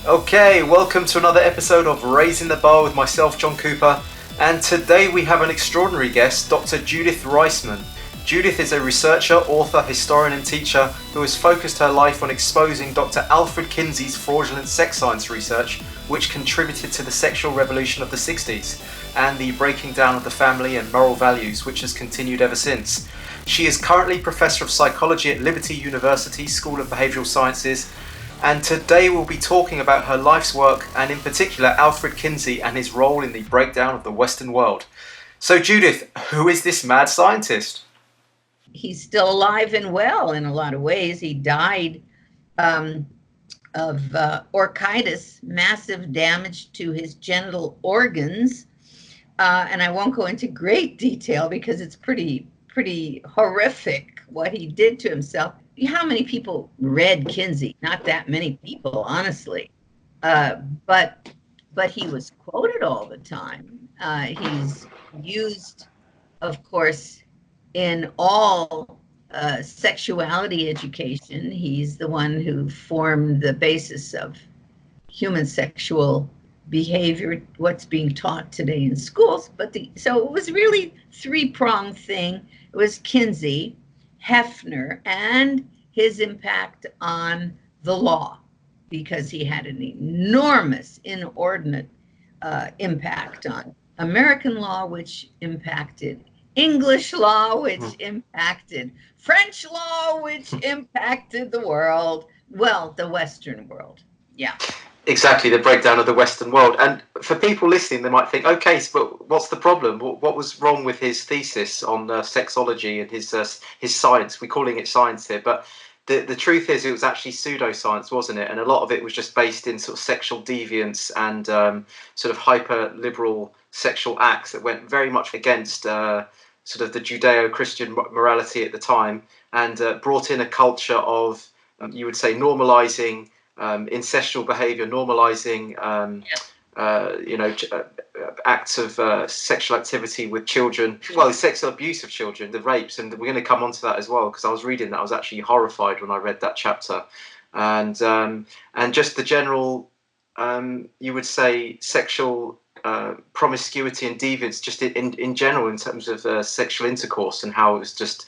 Okay, welcome to another episode of Raising the Bar with myself, John Cooper, and today we have an extraordinary guest, Dr. Judith Reisman. Judith is a researcher, author, historian and teacher who has focused her life on exposing Dr. Alfred Kinsey's fraudulent sex science research, which contributed to the sexual revolution of the 60s, and the breaking down of the family and moral values, which has continued ever since. She is currently Professor of Psychology at Liberty University School of Behavioural Sciences, and today we'll be talking about her life's work, and in particular Alfred Kinsey and his role in the breakdown of the Western world. So Judith, who is this mad scientist? He's still alive and well in a lot of ways. He died of orchitis, massive damage to his genital organs. And I won't go into great detail because it's pretty horrific what he did to himself. How many people read Kinsey? Not that many people, honestly. But he was quoted all the time. He's used, of course, in all sexuality education. He's the one who formed the basis of human sexual behavior, what's being taught today in schools. So it was really three-pronged thing. It was Kinsey, Hefner, and his impact on the law, because he had an enormous, inordinate impact on American law, which impacted English law, which impacted French law, which impacted the world. Well, the Western world. Yeah. Exactly, the breakdown of the Western world. And for people listening, they might think, okay, but what's the problem? What was wrong with his thesis on sexology and his science? We're calling it science here, but the truth is it was actually pseudoscience, wasn't it? And a lot of it was just based in sort of sexual deviance and sort of hyper-liberal sexual acts that went very much against sort of the Judeo-Christian morality at the time, and brought in a culture of, you would say, normalizing incestual behavior, normalizing acts of sexual activity with children, well, sexual abuse of children, the rapes, and we're going to come on to that as well, because I was reading that. I was actually horrified when I read that chapter, and just the general, you would say, sexual promiscuity and deviance just in general in terms of sexual intercourse, and how it was just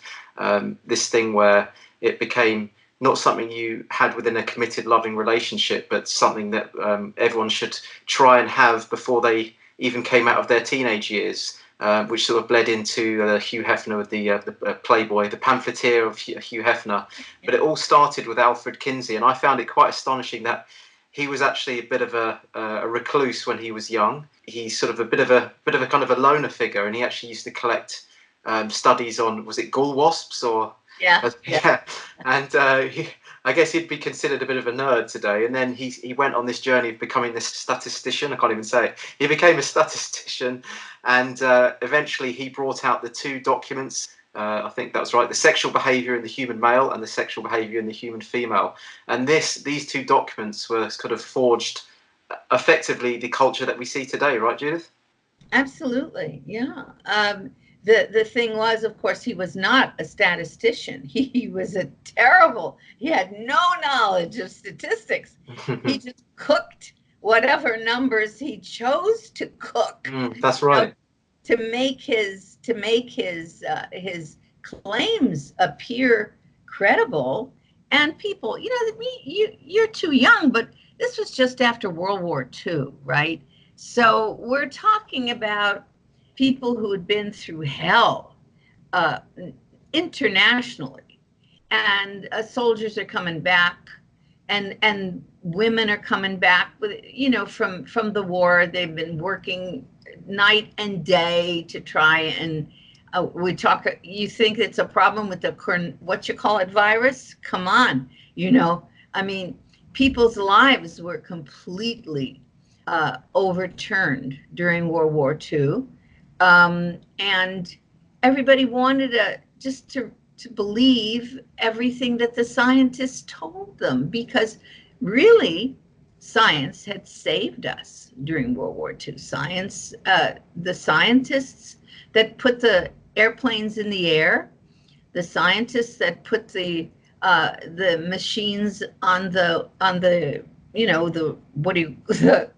this thing where it became not something you had within a committed, loving relationship, but something that everyone should try and have before they even came out of their teenage years, which sort of bled into Hugh Hefner with the Playboy, the pamphleteer of Hugh Hefner. But it all started with Alfred Kinsey, and I found it quite astonishing that he was actually a bit of a recluse when he was young. He's sort of a bit of a kind of a loner figure, and he actually used to collect studies on, was it gall wasps or? Yeah. And I guess he'd be considered a bit of a nerd today. And then he went on this journey of becoming this statistician. I can't even say it. He became a statistician, and eventually he brought out the two documents. I think that was right: the sexual behaviour in the human male and the sexual behaviour in the human female. And these two documents were kind of forged effectively the culture that we see today, right, Judith? Absolutely, yeah. The thing was, of course, he was not a statistician. He was he had no knowledge of statistics. He just cooked whatever numbers he chose to cook. That's right. To make his claims appear credible, and people, you're too young, but this was just after World War II, right? So we're talking about people who had been through hell internationally, and soldiers are coming back, and women are coming back with, from the war. They've been working night and day to try and you think it's a problem with the virus? Come on, I mean, people's lives were completely overturned during World War II. And everybody wanted to believe everything that the scientists told them, because really science had saved us during World War II. Science, the scientists that put the airplanes in the air, the scientists that put the machines on the what do you, the,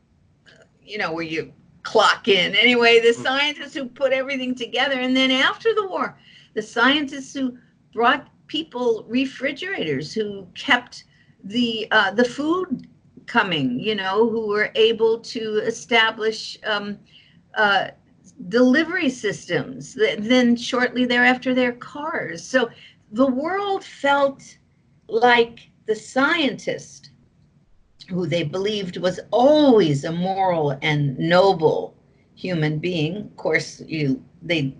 where you clock in. Anyway, the scientists who put everything together. And then after the war, the scientists who brought people refrigerators, who kept the food coming, who were able to establish delivery systems, then shortly thereafter their cars. So the world felt like the scientist, who they believed was always a moral and noble human being. Of course, they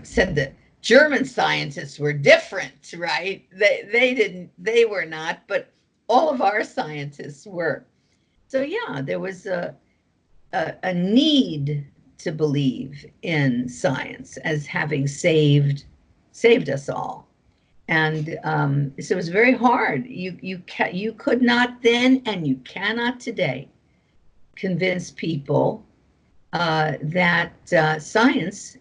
said that German scientists were different, right? They were not, but all of our scientists were. So yeah, there was a need to believe in science as having saved us all. And so it was very hard. You could not then, and you cannot today, convince people that science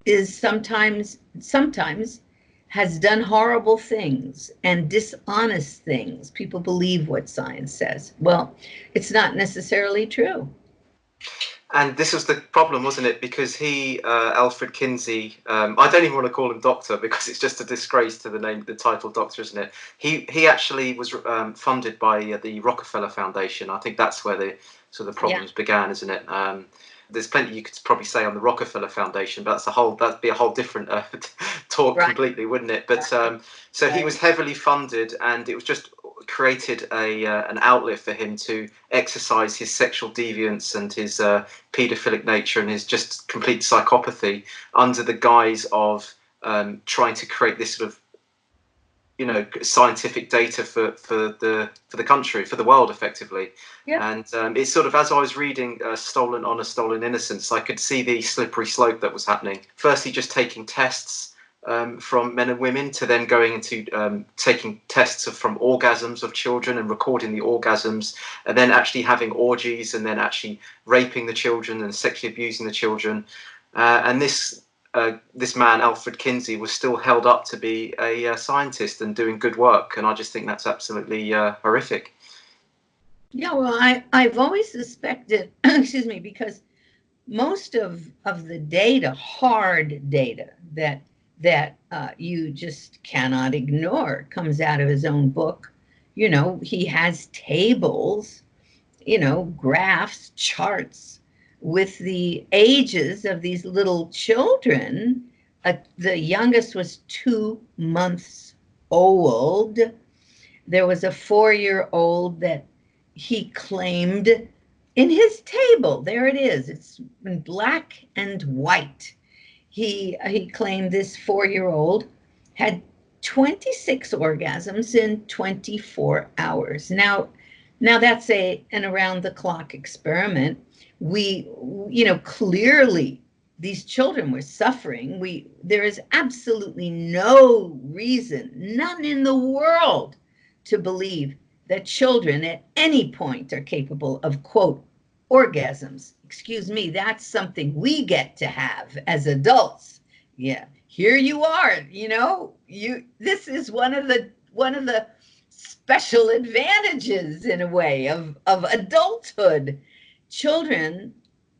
is sometimes has done horrible things and dishonest things. People believe what science says. Well, it's not necessarily true. And this was the problem, wasn't it? Because Alfred Kinsey, I don't even want to call him doctor because it's just a disgrace to the title doctor, isn't it? He actually was funded by the Rockefeller Foundation. I think that's where the problems began, isn't it? There's plenty you could probably say on the Rockefeller Foundation, but that'd be a whole different talk completely, wouldn't it? But so he was heavily funded, and it was just created an outlet for him to exercise his sexual deviance and his paedophilic nature and his just complete psychopathy under the guise of trying to create this sort of scientific data for the country, for the world, effectively. And it's sort of, as I was reading Stolen Honor, Stolen Innocence, I could see the slippery slope that was happening. Firstly, just taking tests from men and women, to then going into taking tests from orgasms of children and recording the orgasms, and then actually having orgies, and then actually raping the children and sexually abusing the children. And this man, Alfred Kinsey, was still held up to be a scientist and doing good work. And I just think that's absolutely horrific. Yeah, well, I've always suspected, excuse me, because most of the data, hard data, that you just cannot ignore, comes out of his own book. He has tables, graphs, charts with the ages of these little children. The youngest was 2 months old. There was a 4-year-old that he claimed in his table. There it is. It's in black and white. He claimed this 4-year-old had 26 orgasms in 24 hours. Now that's an around-the-clock experiment. Clearly these children were suffering. There is absolutely no reason, none in the world, to believe that children at any point are capable of, quote, orgasms. Excuse me, that's something we get to have as adults. Yeah, here you are, this is one of the special advantages, in a way, of adulthood. Children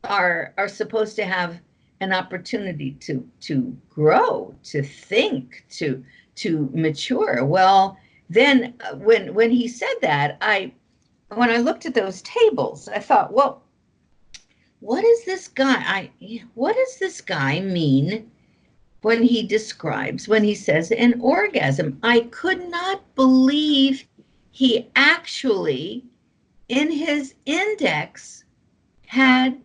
are supposed to have an opportunity to grow, to think, to mature. Well, then when he said that, when I looked at those tables, I thought, well, what does this guy mean when he says an orgasm? I could not believe he actually, in his index, had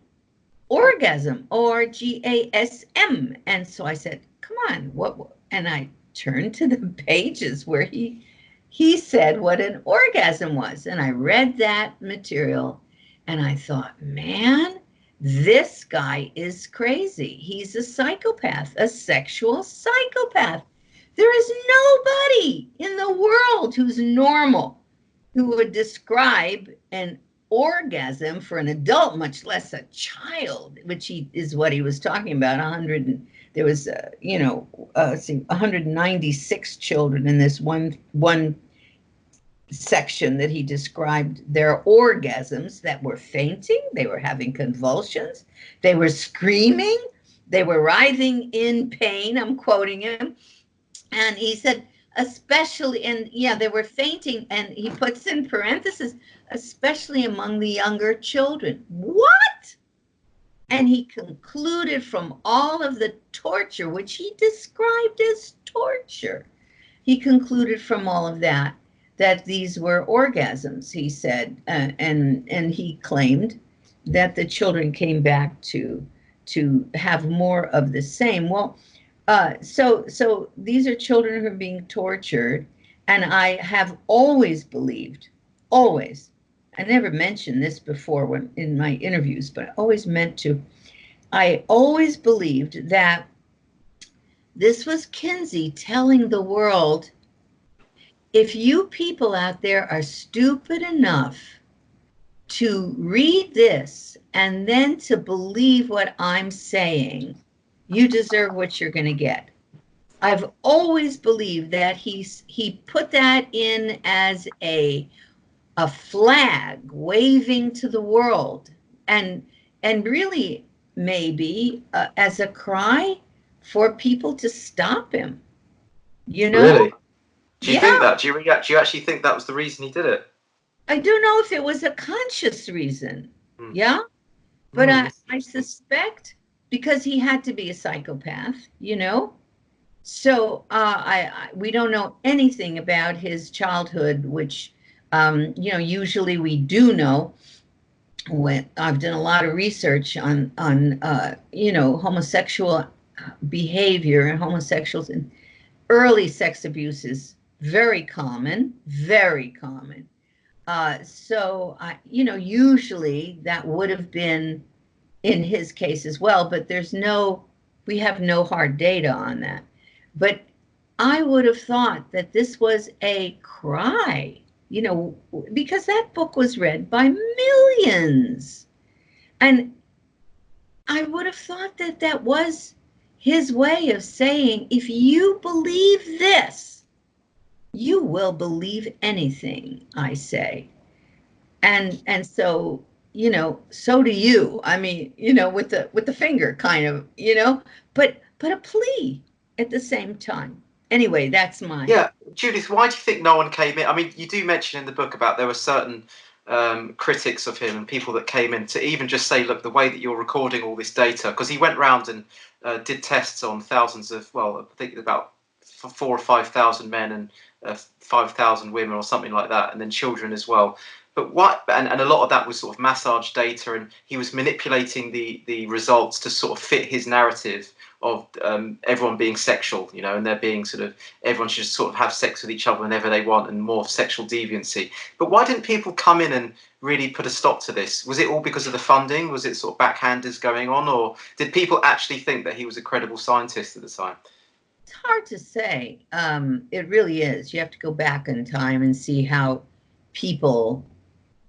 orgasm, orgasm. And so I said, come on, what? And I turned to the pages where he said what an orgasm was. And I read that material and I thought, man, this guy is crazy. He's a psychopath, a sexual psychopath. There is nobody in the world who's normal who would describe an orgasm for an adult, much less a child, which is what he was talking about. 196 children in this one section that he described their orgasms, that were fainting, they were having convulsions, they were screaming, they were writhing in pain. I'm quoting him. And he said, especially, and yeah, they were fainting, and he puts in parentheses, especially among the younger children. What? And he concluded from all of the torture, which he described as torture, he concluded from all of that these were orgasms, he said, and he claimed that the children came back to have more of the same. Well, so these are children who are being tortured, and I have always believed, always, I never mentioned this before when in my interviews, but I always meant to. I always believed that this was Kinsey telling the world, if you people out there are stupid enough to read this and then to believe what I'm saying, you deserve what you're going to get. I've always believed that he put that in as a flag waving to the world, and really maybe as a cry for people to stop him. You know? Really? Do you think that? Do you actually think that was the reason he did it? I don't know if it was a conscious reason. Yeah. But I suspect because he had to be a psychopath, you know? So we don't know anything about his childhood, which, you know, usually we do know. When I've done a lot of research on you know, homosexual behavior and homosexuals, and early sex abuse is very common, very common. So, you know, usually that would have been in his case as well, but we have no hard data on that. But I would have thought that this was a cry, you know, because that book was read by millions. And I would have thought that that was his way of saying, if you believe this, you will believe anything I say. And so, you know, so do you. I mean, you know, with the finger kind of, you know, but a plea at the same time. Anyway, that's mine. Yeah, Judith, why do you think no one came in? I mean, you do mention in the book about there were certain critics of him and people that came in to even just say, look, the way that you're recording all this data, because he went round and did tests on thousands of, well, I think about 4,000 or 5,000 men and 5,000 women or something like that, and then children as well. But what, and a lot of that was sort of massage data, and he was manipulating the results to sort of fit his narrative of everyone being sexual, you know, and there being sort of, everyone should just sort of have sex with each other whenever they want, and more sexual deviancy. But why didn't people come in and really put a stop to this? Was it all because of the funding? Was it sort of backhanders going on? Or did people actually think that he was a credible scientist at the time? It's hard to say. It really is. You have to go back in time and see how people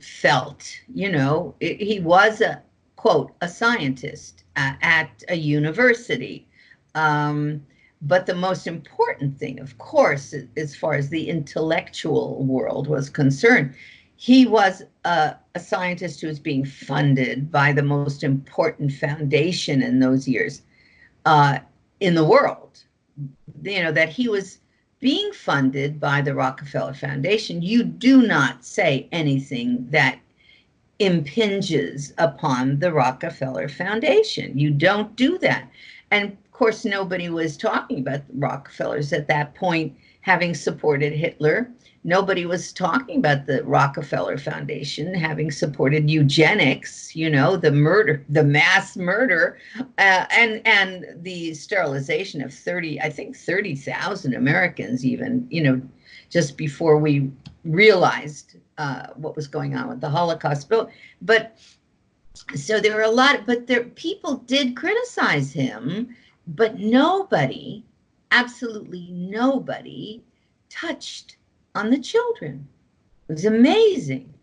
felt. You know, he was a, quote, a scientist at a university. But the most important thing, of course, as far as the intellectual world was concerned, he was a scientist who was being funded by the most important foundation in those years in the world. You know, that he was being funded by the Rockefeller Foundation. You do not say anything that impinges upon the Rockefeller Foundation. You don't do that. And of course, nobody was talking about the Rockefellers at that point having supported Hitler. Nobody was talking about the Rockefeller Foundation having supported eugenics, you know, the murder, the mass murder, and the sterilization of 30,000 Americans even, you know, just before we realized what was going on with the Holocaust. But so there were a lot, but people did criticize him, but nobody, absolutely nobody, touched on the children. It was amazing.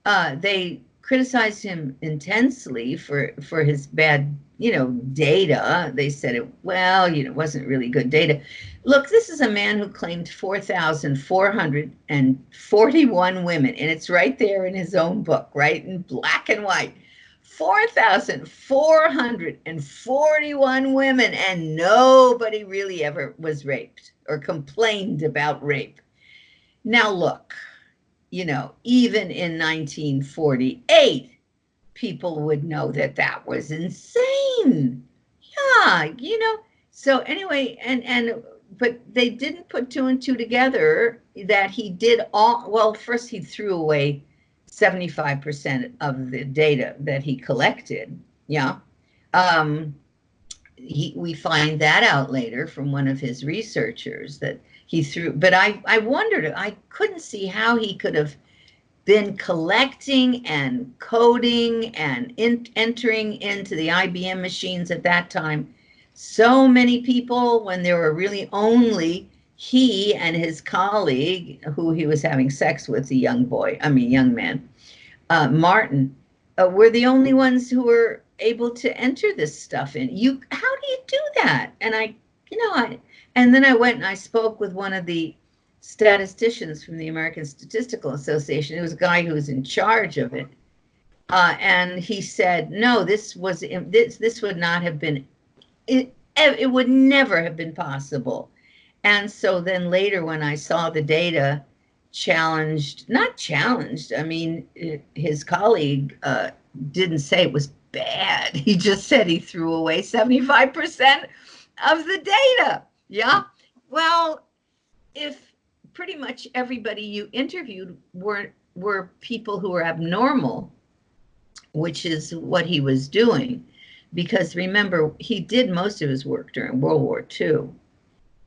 They criticized him intensely for his bad data. They said it wasn't really good data. Look, this is a man who claimed 4,441 women, and it's right there in his own book, right in black and white. 4,441 women, and nobody really ever was raped or complained about rape. Now, look, even in 1948, people would know that was insane. Yeah, So anyway, but they didn't put two and two together that he did first he threw away 75% of the data that he collected. Yeah. We find that out later from one of his researchers that he threw, but I wondered, I couldn't see how he could have been collecting and coding and entering into the IBM machines at that time so many people when there were really only he and his colleague who he was having sex with, young man, Martin, were the only ones who were able to enter this stuff in. How do you do that? And and then I went and I spoke with one of the statisticians from the American Statistical Association. It was a guy who was in charge of it. And he said, no, this would not have been, it would never have been possible. And so then later when I saw the data not challenged, his colleague didn't say it was bad. He just said he threw away 75% of the data. Yeah. Well, if pretty much everybody you interviewed were people who were abnormal, which is what he was doing, because remember, he did most of his work during World War II.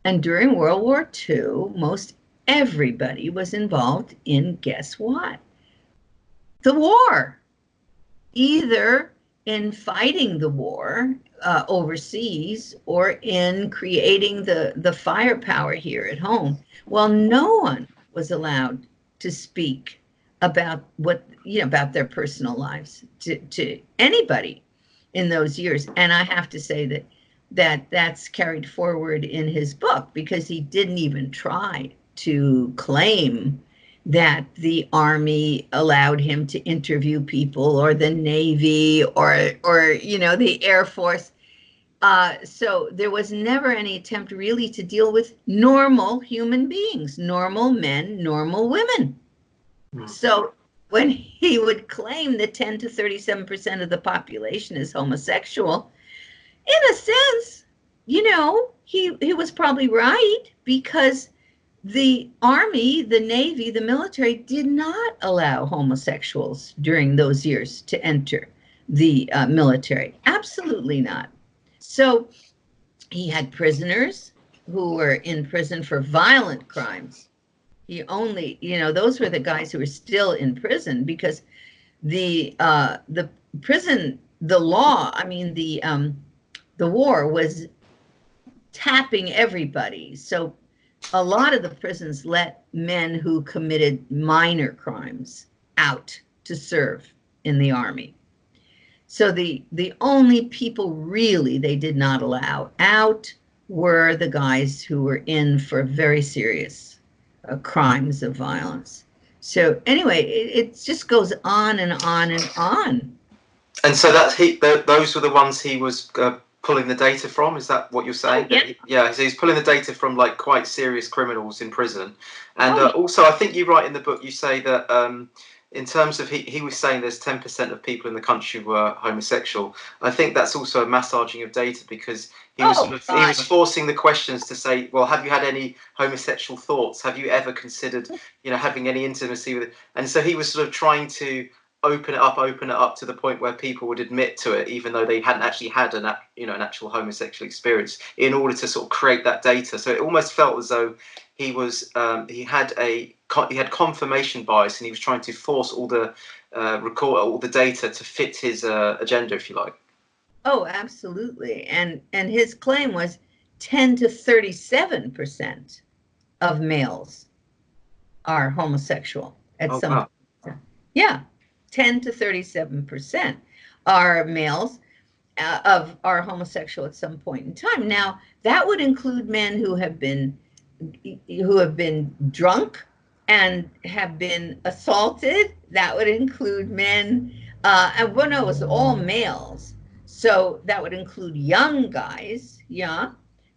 And during World War II, most everybody was involved in, guess what? The war. Either in fighting the war overseas or in creating the firepower here at home. Well, no one was allowed to speak about about their personal lives to anybody in those years. And I have to say that's carried forward in his book, because he didn't even try to claim that the Army allowed him to interview people, or the Navy, or the Air Force. So there was never any attempt really to deal with normal human beings, normal men, normal women. So when he would claim that 10 to 37% of the population is homosexual, in a sense, he was probably right, because the Army, the Navy, the military did not allow homosexuals during those years to enter the military. Absolutely not. So he had prisoners who were in prison for violent crimes. He only, those were the guys who were still in prison, because the prison, the law, the war was tapping everybody. So a lot of the prisons let men who committed minor crimes out to serve in the Army. So the only people really they did not allow out were the guys who were in for very serious crimes of violence. So anyway, it just goes on and on and on. And so those were the ones he was pulling the data from. Is that what you're saying? Oh, yeah. So he's pulling the data from like quite serious criminals in prison. And also, I think you write in the book, you say that in terms of he was saying there's 10% of people in the country were homosexual. I think that's also a massaging of data, because he was forcing the questions to say, well, have you had any homosexual thoughts? Have you ever considered having any intimacy with it? And so he was sort of trying to open it up to the point where people would admit to it, even though they hadn't actually had an actual homosexual experience, in order to sort of create that data. So it almost felt as though he was he had confirmation bias, and he was trying to force all the data to fit his agenda, if you like. Oh, absolutely. And his claim was 10 to 37% of males are homosexual at some point. Yeah. 10 to 37% are males. are homosexual at some point in time. Now, that would include men who have been drunk and have been assaulted. That would include men, and well, no, it was all males. So that would include young guys, yeah,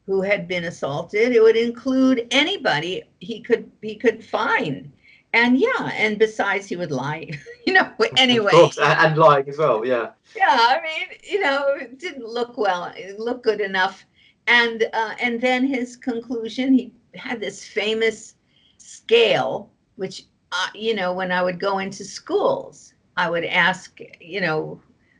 who had been assaulted. It would include anybody he could find. And yeah, and besides, he would lie, Of anyway. course, and lying as well. Yeah. Yeah, I mean, it didn't look well. It looked good enough. And then his conclusion, he had this famous scale, which when I would go into schools, I would ask,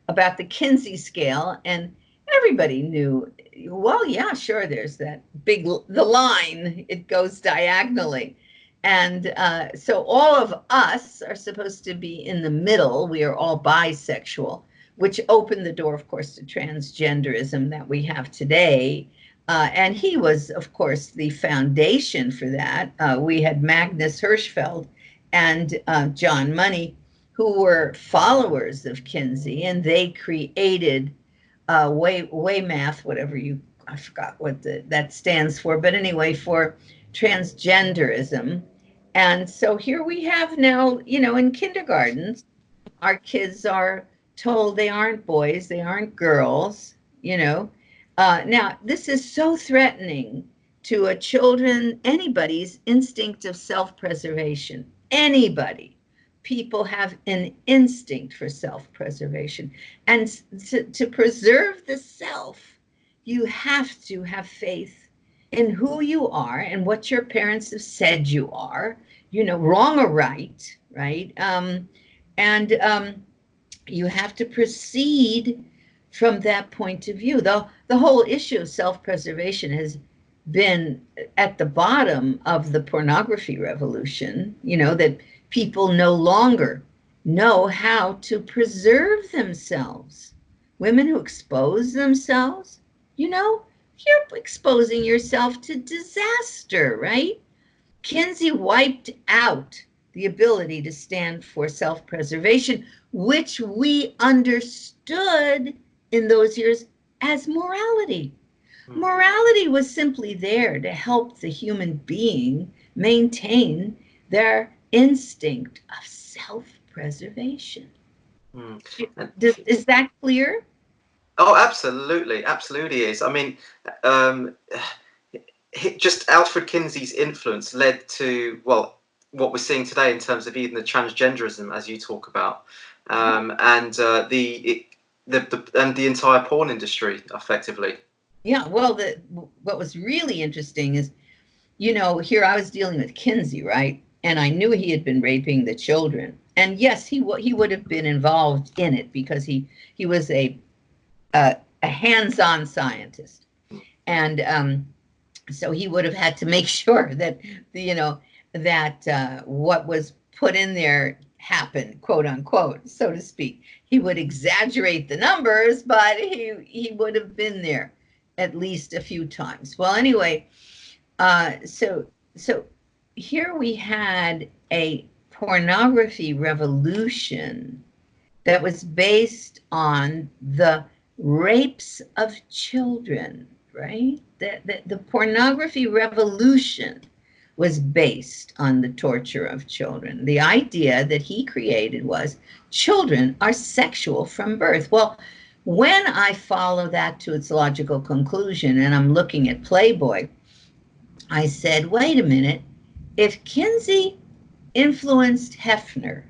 about the Kinsey scale, and everybody knew. Well, yeah, sure. There's that the line. It goes diagonally. And so all of us are supposed to be in the middle. We are all bisexual, which opened the door, of course, to transgenderism that we have today. And he was, of course, the foundation for that. We had Magnus Hirschfeld and John Money, who were followers of Kinsey, and they created way math, I forgot what that stands for, but anyway, for transgenderism. And so here we have now, in kindergartens, our kids are told they aren't boys, they aren't girls, you know. Now, this is so threatening to anybody's instinct of self-preservation. Anybody. People have an instinct for self-preservation. And to preserve the self, you have to have faith in who you are and what your parents have said you are, wrong or right, right? And you have to proceed from that point of view. The whole issue of self-preservation has been at the bottom of the pornography revolution, that people no longer know how to preserve themselves. Women who expose themselves, you're exposing yourself to disaster, right? Kinsey wiped out the ability to stand for self-preservation, which we understood in those years as morality. Morality was simply there to help the human being maintain their instinct of self-preservation. Is that clear? Oh, absolutely, absolutely is. I mean, just Alfred Kinsey's influence led to, well, what we're seeing today in terms of even the transgenderism, as you talk about, and the entire porn industry, effectively. Yeah, well, what was really interesting is, here I was dealing with Kinsey, right? And I knew he had been raping the children. And yes, he would have been involved in it because he was a hands-on scientist. And so he would have had to make sure that, that what was put in there happened, quote unquote, so to speak. He would exaggerate the numbers, but he would have been there at least a few times. Well, anyway, so here we had a pornography revolution that was based on the rapes of children, right? The pornography revolution was based on the torture of children. The idea that he created was children are sexual from birth. Well, when I follow that to its logical conclusion and I'm looking at Playboy, I said, wait a minute, if Kinsey influenced Hefner,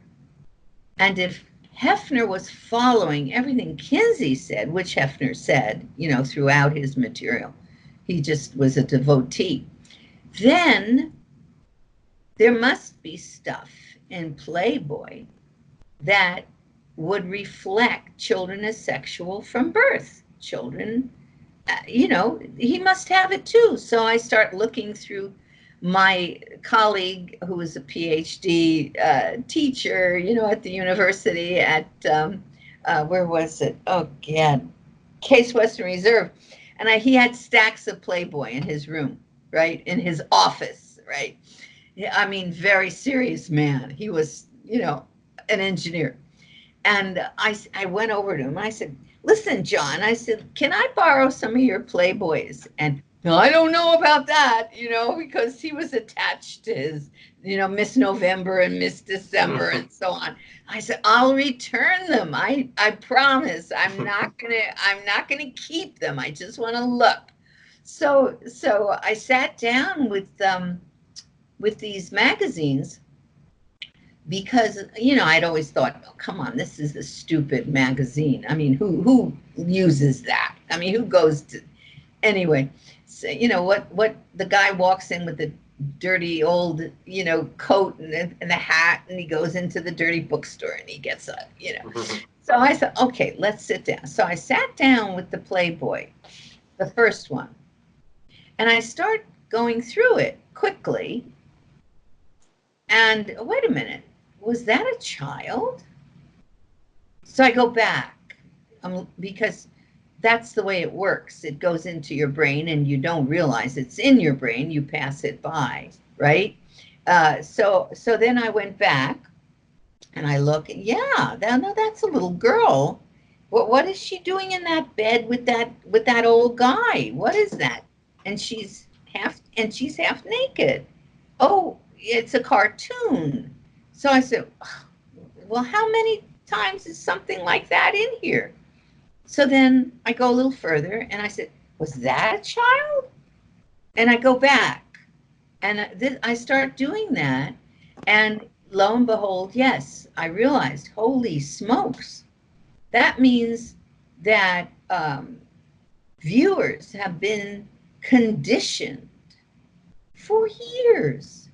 and if Hefner was following everything Kinsey said, which Hefner said, throughout his material, he just was a devotee, then there must be stuff in Playboy that would reflect children as sexual from birth. Children, he must have it too. So I start looking through my colleague who was a PhD teacher, at the university at, where was it? Oh, God, Case Western Reserve. And he had stacks of Playboy in his room, right? In his office, right? I mean, very serious man. He was, an engineer. And I went over to him. I said, listen, John, I said, can I borrow some of your Playboys? And no, I don't know about that, because he was attached to his, Miss November and Miss December and so on. I said, I'll return them. I promise. I'm not gonna keep them. I just want to look. So I sat down with these magazines because I'd always thought, oh, come on, this is a stupid magazine. I mean, who uses that? I mean, who goes to anyway? So what the guy walks in with the dirty old coat and the hat, and he goes into the dirty bookstore and he gets a. So I said, okay, let's sit down. So I sat down with the Playboy, the first one, and I start going through it quickly. And wait a minute, was that a child? So I go back because that's the way it works. It goes into your brain and you don't realize it's in your brain. You pass it by, right? So then I went back and I look, yeah, no, that's a little girl. What is she doing in that bed with that old guy? What is that? And she's half naked. Oh, it's a cartoon. So I said, well, how many times is something like that in here? So then I go a little further and I said, was that a child? And I go back and I start doing that. And lo and behold, yes, I realized, holy smokes. That means that viewers have been conditioned for years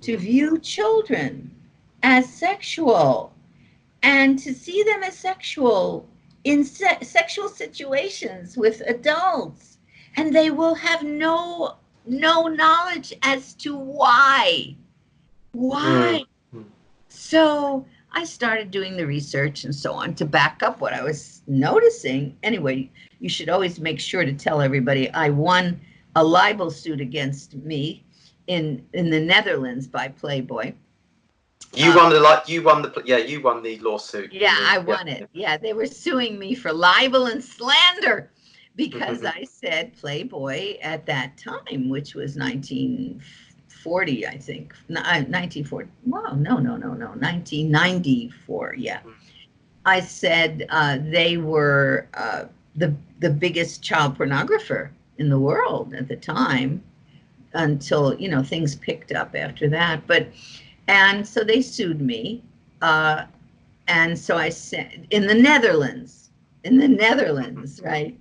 to view children as sexual and to see them as sexual in sexual situations with adults, and they will have no knowledge as to why. So I started doing the research and so on to back up what I was noticing. Anyway, you should always make sure to tell everybody I won a libel suit against me in the Netherlands by Playboy. You won the lawsuit. Yeah, I won it. Yeah, they were suing me for libel and slander because I said Playboy at that time, which was 1940, I think. 1940. Wow, no, 1994. Yeah. I said they were the biggest child pornographer in the world at the time until, things picked up after that. And so they sued me. And so I said, in the Netherlands, right?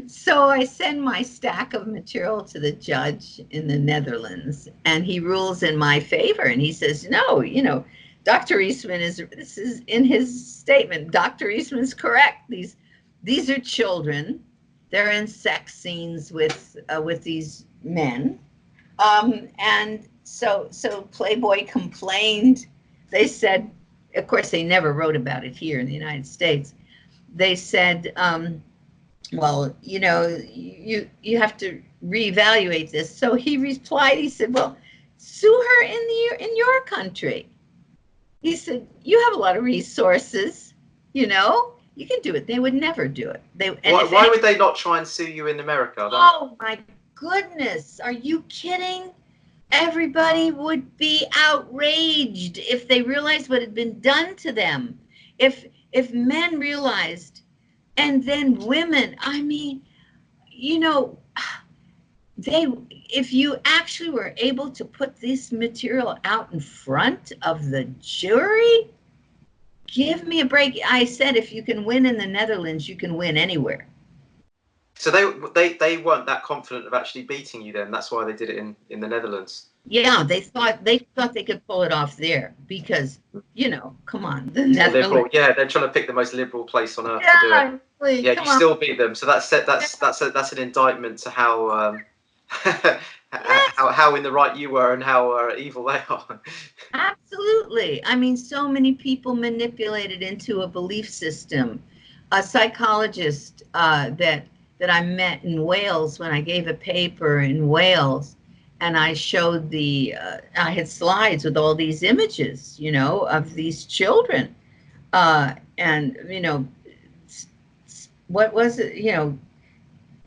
So I send my stack of material to the judge in the Netherlands, and he rules in my favor. And he says, no, Dr. Reisman this is in his statement. Dr. Reisman's correct. These are children. They're in sex scenes with these men. And so Playboy complained. They said, of course, they never wrote about it here in the United States. They said, well, you have to reevaluate this. So he replied, he said, well, sue her in your country. He said, you have a lot of resources, you can do it. They would never do it. Why would they not try and sue you in America? Oh my goodness, are you kidding? Everybody would be outraged if they realized what had been done to them. If men realized, and then women, I mean, if you actually were able to put this material out in front of the jury, give me a break. I said, if you can win in the Netherlands, you can win anywhere. So they weren't that confident of actually beating you then. That's why they did it in the Netherlands. Yeah, they thought they could pull it off there because, come on, the Netherlands. They're trying to pick the most liberal place on earth to do it. Please, yeah, you still beat them. So that's an indictment to how how in the right you were and how evil they are. Absolutely. I mean, so many people manipulated into a belief system. A psychologist that I met in Wales when I gave a paper in Wales, and I showed I had slides with all these images, of these children, and what was it? You know,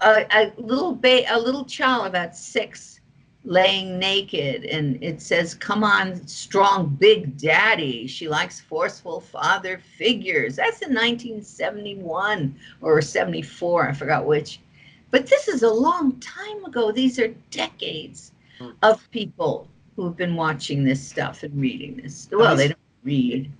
a little child about 6 laying naked, and it says, "Come on, strong big daddy. She likes forceful father figures." That's in 1971 or 74, I forgot which. But this is a long time ago. These are decades of people who've been watching this stuff and reading this. Well, they don't read.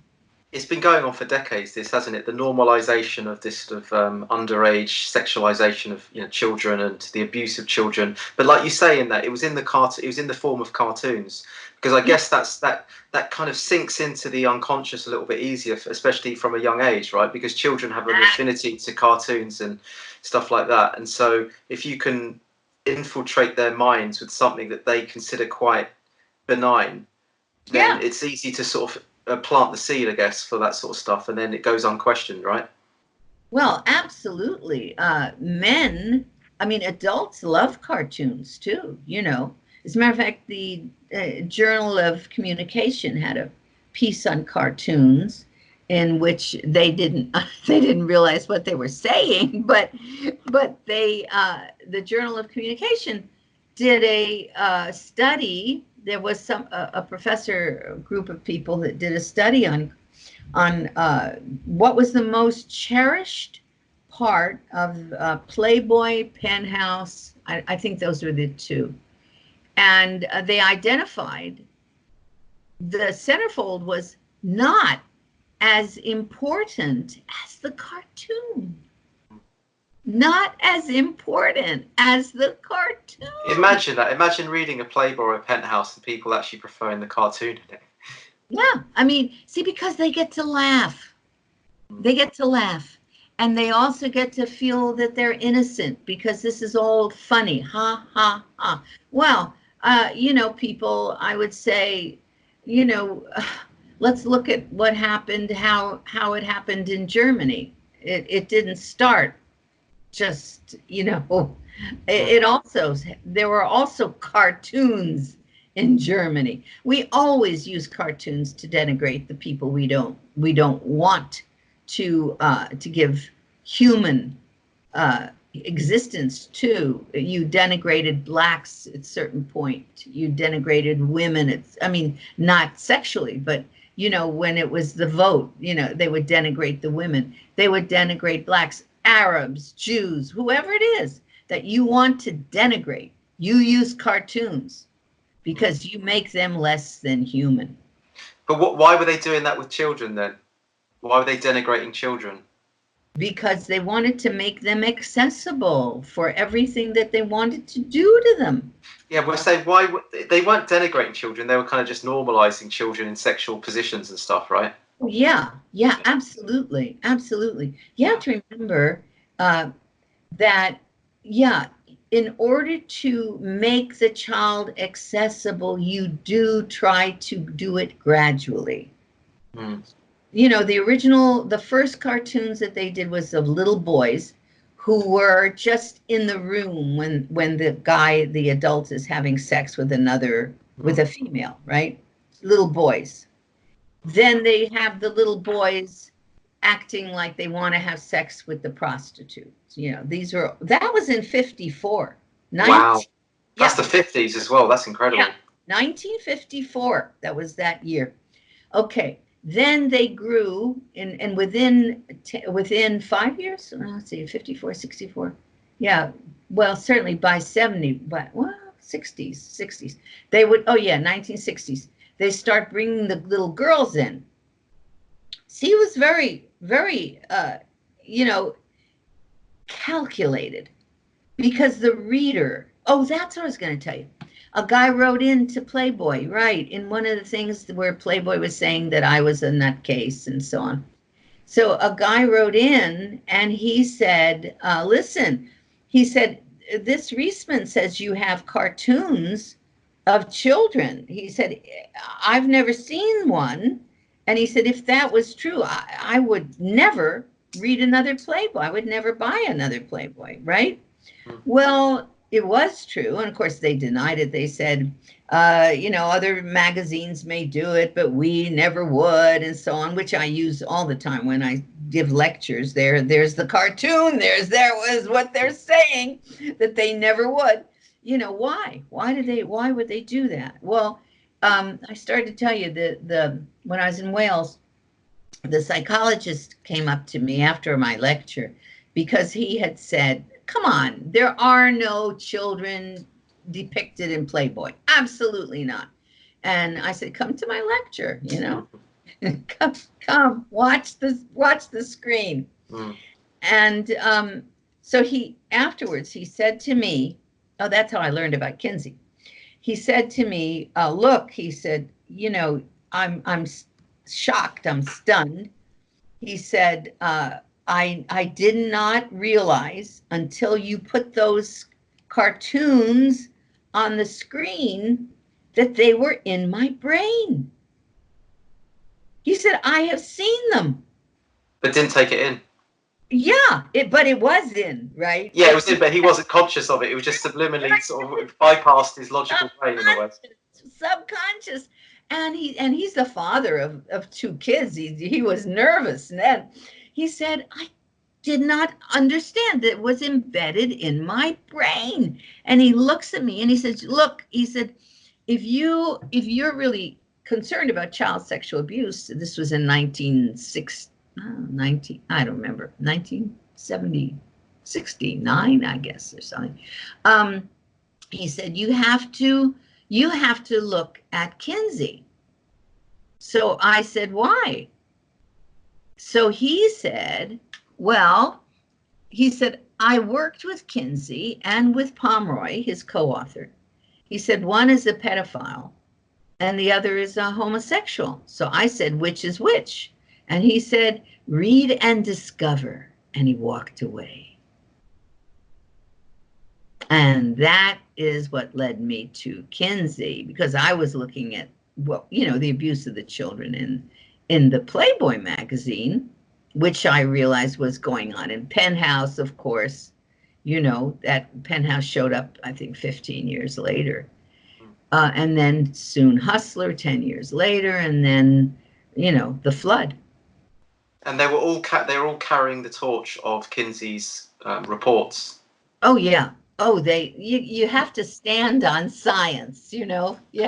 It's been going on for decades, this, hasn't it? The normalization of this sort of underage sexualization of, you know, children, and the abuse of children. But like you say, in that it was in the form of cartoons, because I guess that kind of sinks into the unconscious a little bit easier, especially from a young age, right? Because children have an affinity to cartoons and stuff like that, and so if you can infiltrate their minds with something that they consider quite benign, then it's easy to sort of plant the seed, I guess, for that sort of stuff, and then it goes unquestioned, right? Well, absolutely. Adults love cartoons too, you know. As a matter of fact, the Journal of Communication had a piece on cartoons in which they didn't realize what they were saying, but the Journal of Communication did a study. There was a professor group of people that did a study on what was the most cherished part of Playboy, Penthouse. I think those were the two. And they identified the centerfold was not as important as the cartoon. Not as important as the cartoon. Imagine that. Imagine reading a Playboy or a Penthouse and people actually preferring the cartoon in it. Yeah, I mean, see, because they get to laugh. They get to laugh. And they also get to feel that they're innocent because this is all funny. Ha, ha, ha. Well, you know, people, I would say, you know, let's look at what happened, how it happened in Germany. It didn't start just, you know, there were also cartoons in Germany. We always use cartoons to denigrate the people we don't want to give human existence to. You denigrated blacks at a certain point. You denigrated women. Not sexually, but, you know, when it was the vote, you know, they would denigrate the women. They would denigrate blacks, Arabs, Jews, whoever it is that you want to denigrate. You use cartoons because you make them less than human. But why were they doing that with children then? Why were they denigrating children? Because they wanted to make them accessible for everything that they wanted to do to them. Yeah, but say they weren't denigrating children. They were kind of just normalizing children in sexual positions and stuff, right? Yeah, absolutely. You have to remember that, in order to make the child accessible, you do try to do it gradually. You know, the first cartoons that they did was of little boys who were just in the room when the adult is having sex with with a female, right? Little boys. Then they have the little boys acting like they want to have sex with the prostitutes. You know, that was in 54. Wow. That's the 50s as well. That's incredible. Yeah, 1954. That was that year. Okay. Then they grew, and within 5 years, let's see, 54, 64. Yeah, well, certainly by 70, but, 60s. They would, 1960s. They start bringing the little girls in. See, it was very, very, calculated, because the reader, that's what I was going to tell you. A guy wrote into Playboy, right, in one of the things where Playboy was saying that I was a nutcase and so on. So a guy wrote in and he said, listen, he said, this Reisman says you have cartoons of children. He said, I've never seen one. And he said, if that was true, I would never read another Playboy. I would never buy another Playboy, right? Well, it was true. And of course, they denied it. They said, other magazines may do it, but we never would, and so on, which I use all the time when I give lectures. There's the cartoon. There was what they're saying, that they never would. Why? Why would they do that? Well, I started to tell you that when I was in Wales, the psychologist came up to me after my lecture because he had said, come on, there are no children depicted in Playboy. Absolutely not. And I said, come to my lecture, come, watch the screen. Mm. And so afterwards, he said to me, oh, that's how I learned about Kinsey. He said to me, look, he said, I'm shocked, I'm stunned. He said, I did not realize until you put those cartoons on the screen that they were in my brain. He said, I have seen them. But didn't take it in. Yeah, but it was in, right? Yeah, it was in, but he wasn't conscious of it. It was just subliminally sort of bypassed his logical brain in a way. Subconscious. And he's the father of two kids. He was nervous. And then he said, I did not understand that it was embedded in my brain. And he looks at me and he says, look, he said, if you're really concerned about child sexual abuse, this was in 1969, I guess, or something. He said, you have to look at Kinsey. So I said, why? So he said, well, he said, I worked with Kinsey and with Pomeroy, his co-author. He said, one is a pedophile and the other is a homosexual. So I said, which is which? And he said, read and discover. And he walked away. And that is what led me to Kinsey, because I was looking at, the abuse of the children in the Playboy magazine, which I realized was going on in Penthouse, of course. That Penthouse showed up, I think, 15 years later. And then soon Hustler, 10 years later, and then, The Flood. And they were all carrying the torch of Kinsey's reports. Oh, yeah. Oh, you have to stand on science, you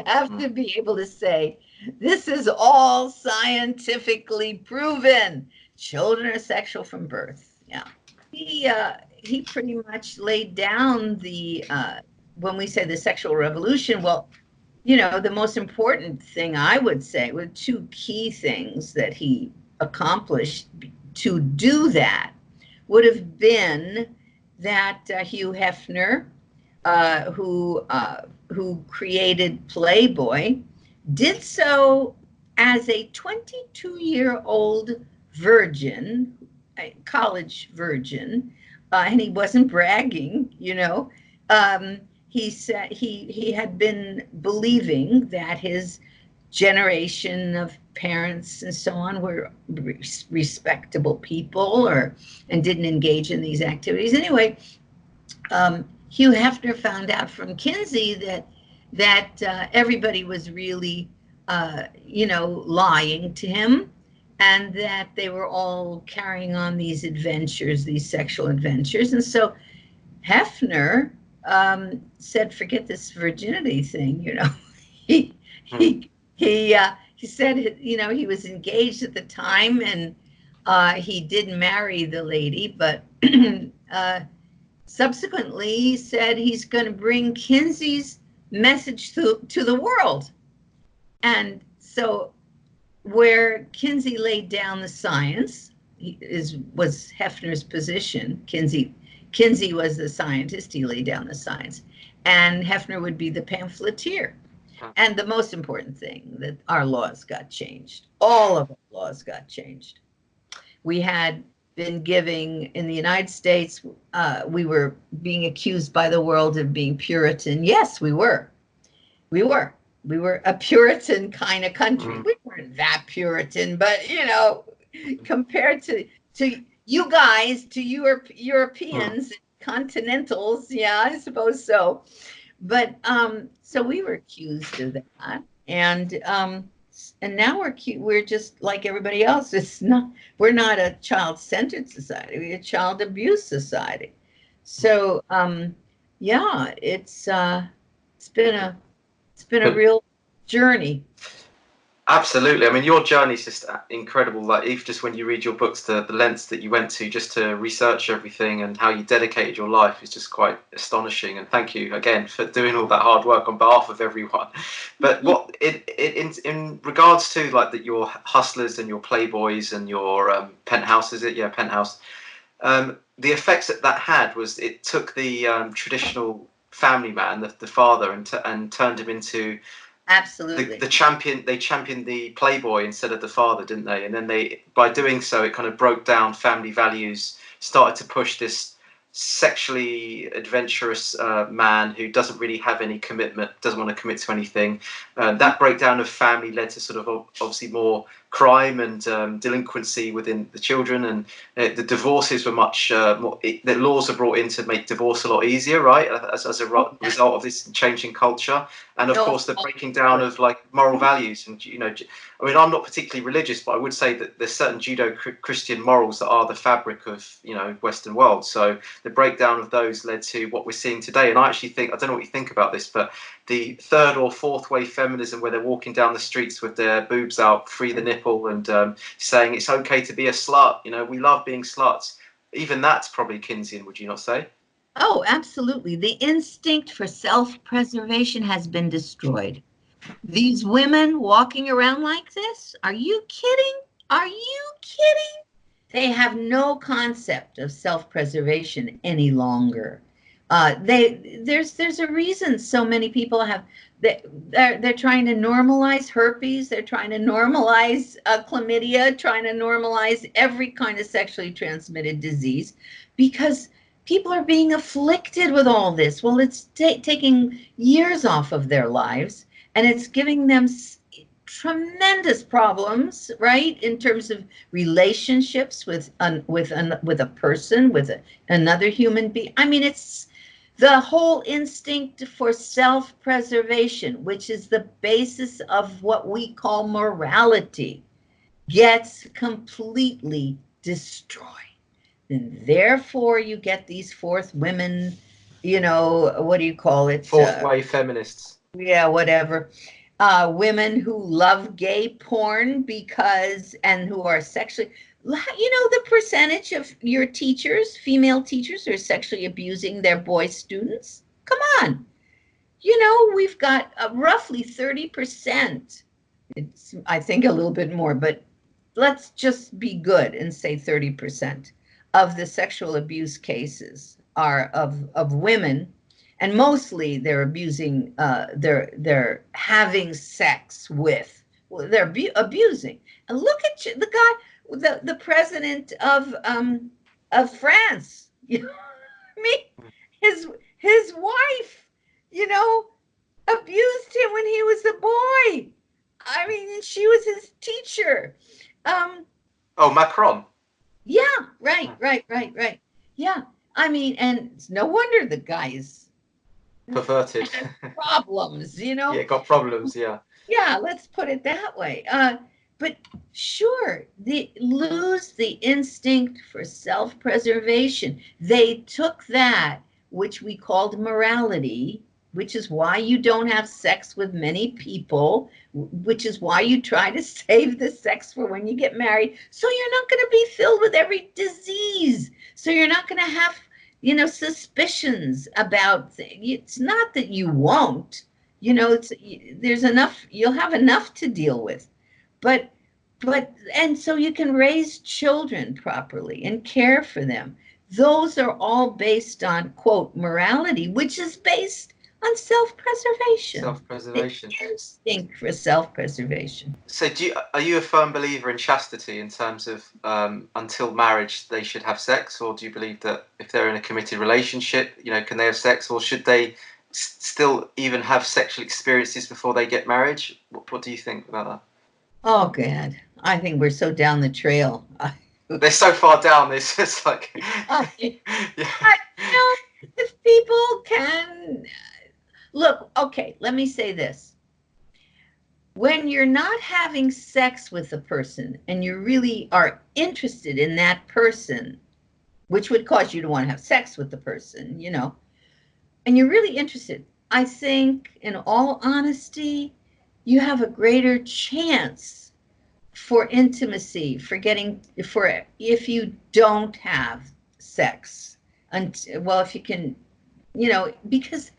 have to be able to say, this is all scientifically proven. Children are sexual from birth. Yeah. He pretty much laid down when we say the sexual revolution, well, the most important thing I would say were two key things that he accomplished to do that would have been that Hugh Hefner, who created Playboy, did so as a 22-year-old virgin, a college virgin, and he wasn't bragging, He said he had been believing that his generation of parents and so on were respectable people and didn't engage in these activities. Anyway, Hugh Hefner found out from Kinsey that everybody was really, lying to him, and that they were all carrying on these adventures, these sexual adventures. And so Hefner said, forget this virginity thing, He said, he was engaged at the time, and he did marry the lady, but subsequently he said he's going to bring Kinsey's message to the world. And so where Kinsey laid down the science was Hefner's position. Kinsey was the scientist, he laid down the science, and Hefner would be the pamphleteer. And the most important thing, that our laws got changed. All of our laws got changed. We had been giving, in the United States, we were being accused by the world of being Puritan. Yes, we were. We were a Puritan kind of country. We weren't that Puritan, but, compared to you guys, to Europeans, continentals. Yeah, I suppose so. But so we were accused of that, and now we're just like everybody else. We're not a child-centered society. We're a child abuse society. So yeah, it's been a But real journey. absolutely. I mean, your journey is just incredible. Like, if just when you read your books, the lengths that you went to just to research everything and how you dedicated your life is just quite astonishing. And thank you again for doing all that hard work on behalf of everyone. But what in regards to like your hustlers and your playboys and your penthouse, is it? Yeah, penthouse. The effects that had was it took the traditional family man, the father, and turned him into Absolutely. the champion. They championed the playboy instead of the father, didn't they? And then by doing so, it kind of broke down family values, started to push this sexually adventurous man who doesn't really have any commitment, doesn't want to commit to anything. That breakdown of family led to sort of obviously more crime and delinquency within the children, and the divorces were much more. The laws are brought in to make divorce a lot easier, right? As a result of this changing culture, and of course the breaking down of like moral values. And I mean, I'm not particularly religious, but I would say that there's certain Judeo-Christian morals that are the fabric of Western world. So the breakdown of those led to what we're seeing today. And I actually think, I don't know what you think about this, but the third or fourth wave feminism, where they're walking down the streets with their boobs out, free the nipple, and saying it's okay to be a slut. We love being sluts. Even that's probably Keynesian, would you not say? Oh, absolutely. The instinct for self-preservation has been destroyed. These women walking around like this, are you kidding? Are you kidding? They have no concept of self-preservation any longer. There's a reason so many people have. They're trying to normalize herpes. They're trying to normalize chlamydia. Trying to normalize every kind of sexually transmitted disease, because people are being afflicted with all this. Well, it's taking years off of their lives, and it's giving them tremendous problems, right, in terms of relationships with a person, with another human being. I mean, it's the whole instinct for self-preservation, which is the basis of what we call morality, gets completely destroyed. And therefore you get these fourth women, what do you call it? Fourth wave feminists. Yeah, whatever. Women who love gay porn and who are sexually, the percentage of your teachers, female teachers, who are sexually abusing their boy students. Come on. We've got roughly 30%. It's, I think, a little bit more, but let's just be good and say 30% of the sexual abuse cases are of women. And mostly they're abusing, they're having sex with, well, they're abusing. And look at the guy, the president of France. I mean, his wife, abused him when he was a boy. I mean, and she was his teacher. Oh, Macron. Yeah, right. Yeah, I mean, and it's no wonder the guy is Perverted. problems, Yeah, got problems, yeah. Yeah, let's put it that way. But sure, they lose the instinct for self-preservation. They took that, which we called morality, which is why you don't have sex with many people, which is why you try to save the sex for when you get married. So you're not going to be filled with every disease. So you're not going to have, suspicions about things. It's not that you won't. There's enough, you'll have enough to deal with. And so you can raise children properly and care for them. Those are all based on, quote, morality, which is based on self-preservation. Self-preservation. The instinct for self-preservation. So are you a firm believer in chastity in terms of until marriage they should have sex, or do you believe that if they're in a committed relationship, can they have sex, or should they still even have sexual experiences before they get married? What do you think about that? Oh, God. I think we're so down the trail. They're so far down this. It's like, yeah. know, if people can look, okay, let me say this. When you're not having sex with a person and you really are interested in that person, which would cause you to want to have sex with the person, and you're really interested, I think, in all honesty, you have a greater chance for intimacy, for if you don't have sex. And well, if you can, because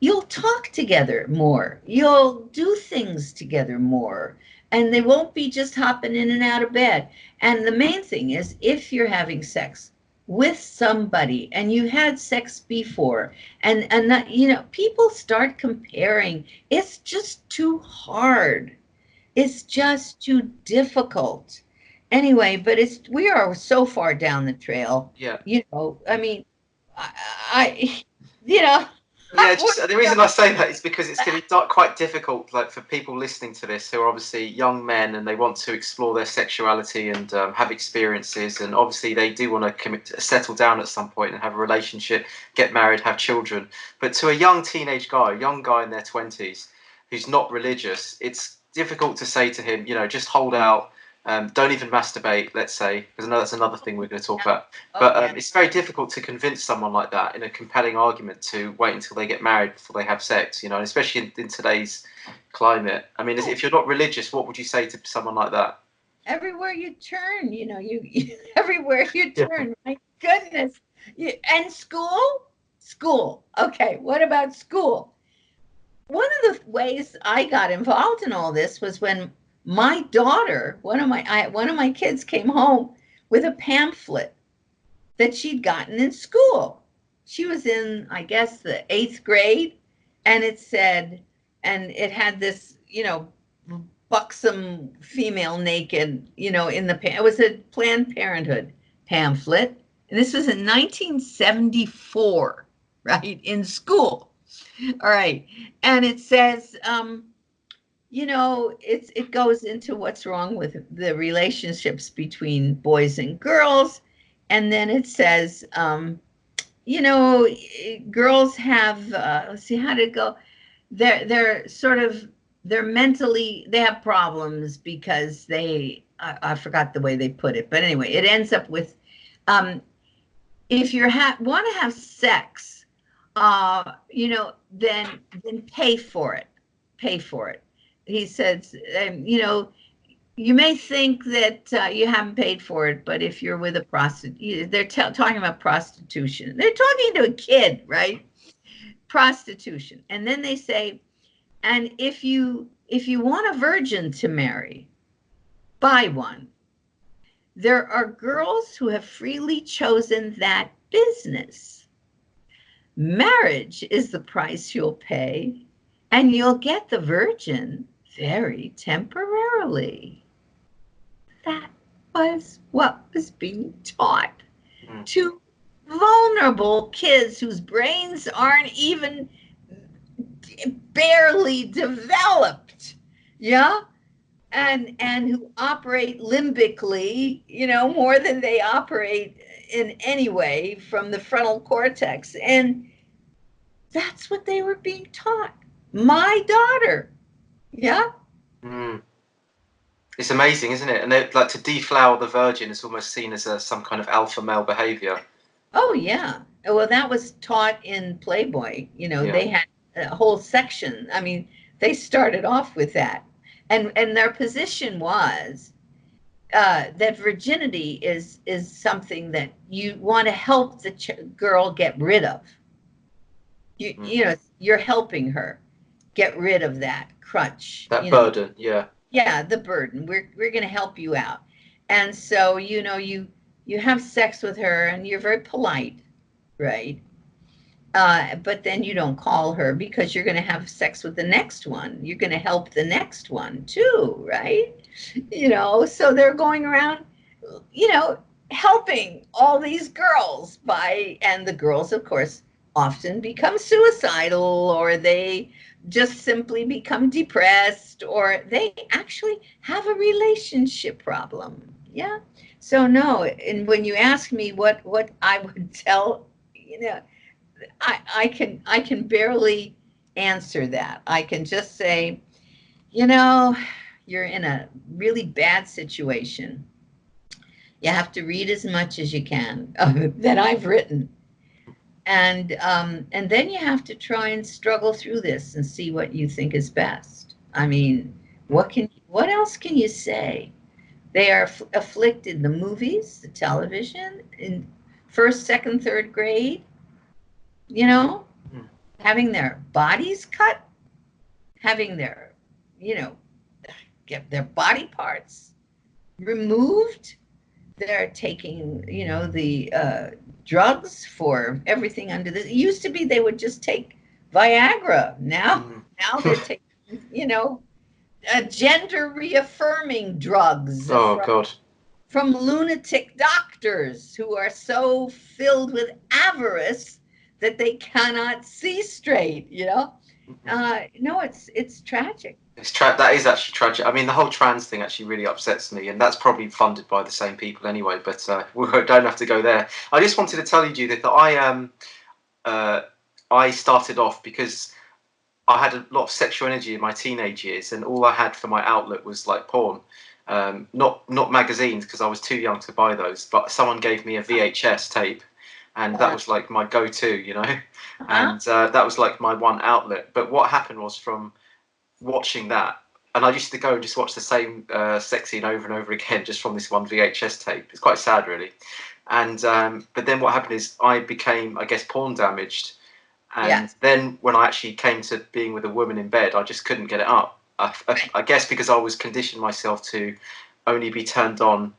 you'll talk together more, you'll do things together more, and they won't be just hopping in and out of bed. And the main thing is, if you're having sex with somebody and you had sex before, and not, people start comparing. It's just too hard. It's just too difficult. Anyway, but we are so far down the trail. Yeah. I mean, I you know, Yeah, just the reason I say that is because it's going to be quite difficult, like for people listening to this who are obviously young men and they want to explore their sexuality and have experiences, and obviously they do want to settle down at some point and have a relationship, get married, have children. But to a young teenage guy, a young guy in their 20s who's not religious, it's difficult to say to him, just hold out. Don't even masturbate, let's say, because I know that's another thing we're going to talk about. But it's very difficult to convince someone like that in a compelling argument to wait until they get married before they have sex, and especially in today's climate. I mean, if you're not religious, what would you say to someone like that? Everywhere you turn, you everywhere you turn, my goodness. And school. Okay, what about school? One of the ways I got involved in all this was when my daughter, one of my kids came home with a pamphlet that she'd gotten in school. She was in, I guess, the 8th grade, and it had this, buxom female naked, it was a Planned Parenthood pamphlet, and this was in 1974, right, in school. All right, and it says, it goes into what's wrong with the relationships between boys and girls. And then it says, girls have, let's see, how did it go? They're they have problems because I forgot the way they put it. But anyway, it ends up with, if you want to have sex, then pay for it. Pay for it. He says, you may think that you haven't paid for it, but if you're with a prostitute, they're talking about prostitution. They're talking to a kid, right? Prostitution. And then they say, and if you want a virgin to marry, buy one. There are girls who have freely chosen that business. Marriage is the price you'll pay, and you'll get the virgin very temporarily. That was what was being taught to vulnerable kids whose brains aren't even barely developed, and who operate limbically, more than they operate in any way from the frontal cortex. And that's what they were being taught. My daughter. Yeah. It's amazing, isn't it? And they like to deflower the virgin is almost seen as some kind of alpha male behavior. Oh yeah. Well, that was taught in Playboy. They had a whole section. I mean, they started off with that, and their position was that virginity is something that you want to help the girl get rid of. You're helping her get rid of that crutch, that burden. Yeah, the burden. We're going to help you out. And so, you have sex with her and you're very polite, right? But then you don't call her because you're going to have sex with the next one. You're going to help the next one too, right? So they're going around, helping all these girls and the girls, of course, often become suicidal, or they just simply become depressed, or they actually have a relationship problem. Yeah. So no, and when you ask me what I would tell you know, I can barely answer that. I can just say, you know, you're in a really bad situation. You have to read as much as you can that I've written, and then you have to try and struggle through this and see what you think is best. I mean, what else can you say? They are afflicted. The movies, the television, in first, second, third grade. You know, Mm. having their bodies cut, having their, you know, get their body parts removed. They're taking, you know, the drugs for everything under this. It used to be they would just take Viagra. Now they're taking, you know, gender reaffirming drugs Oh God. from lunatic doctors who are so filled with avarice that they cannot see straight. You know, no, it's tragic. That is actually tragic. I mean, the whole trans thing actually really upsets me, and that's probably funded by the same people anyway. But we don't have to go there. I just wanted to tell you, Judith, that I started off because I had a lot of sexual energy in my teenage years, and all I had for my outlet was like porn. Not magazines, because I was too young to buy those. But someone gave me a VHS tape, and that was like my go-to, you know. And that was like my one outlet. But what happened was, from watching that, and I used to go and just watch the same sex scene over and over again just from this one VHS tape. It's quite sad, really. And but then what happened is I became, I guess, porn damaged. And then when I actually came to being with a woman in bed, I just couldn't get it up. I guess because I was conditioned myself to only be turned on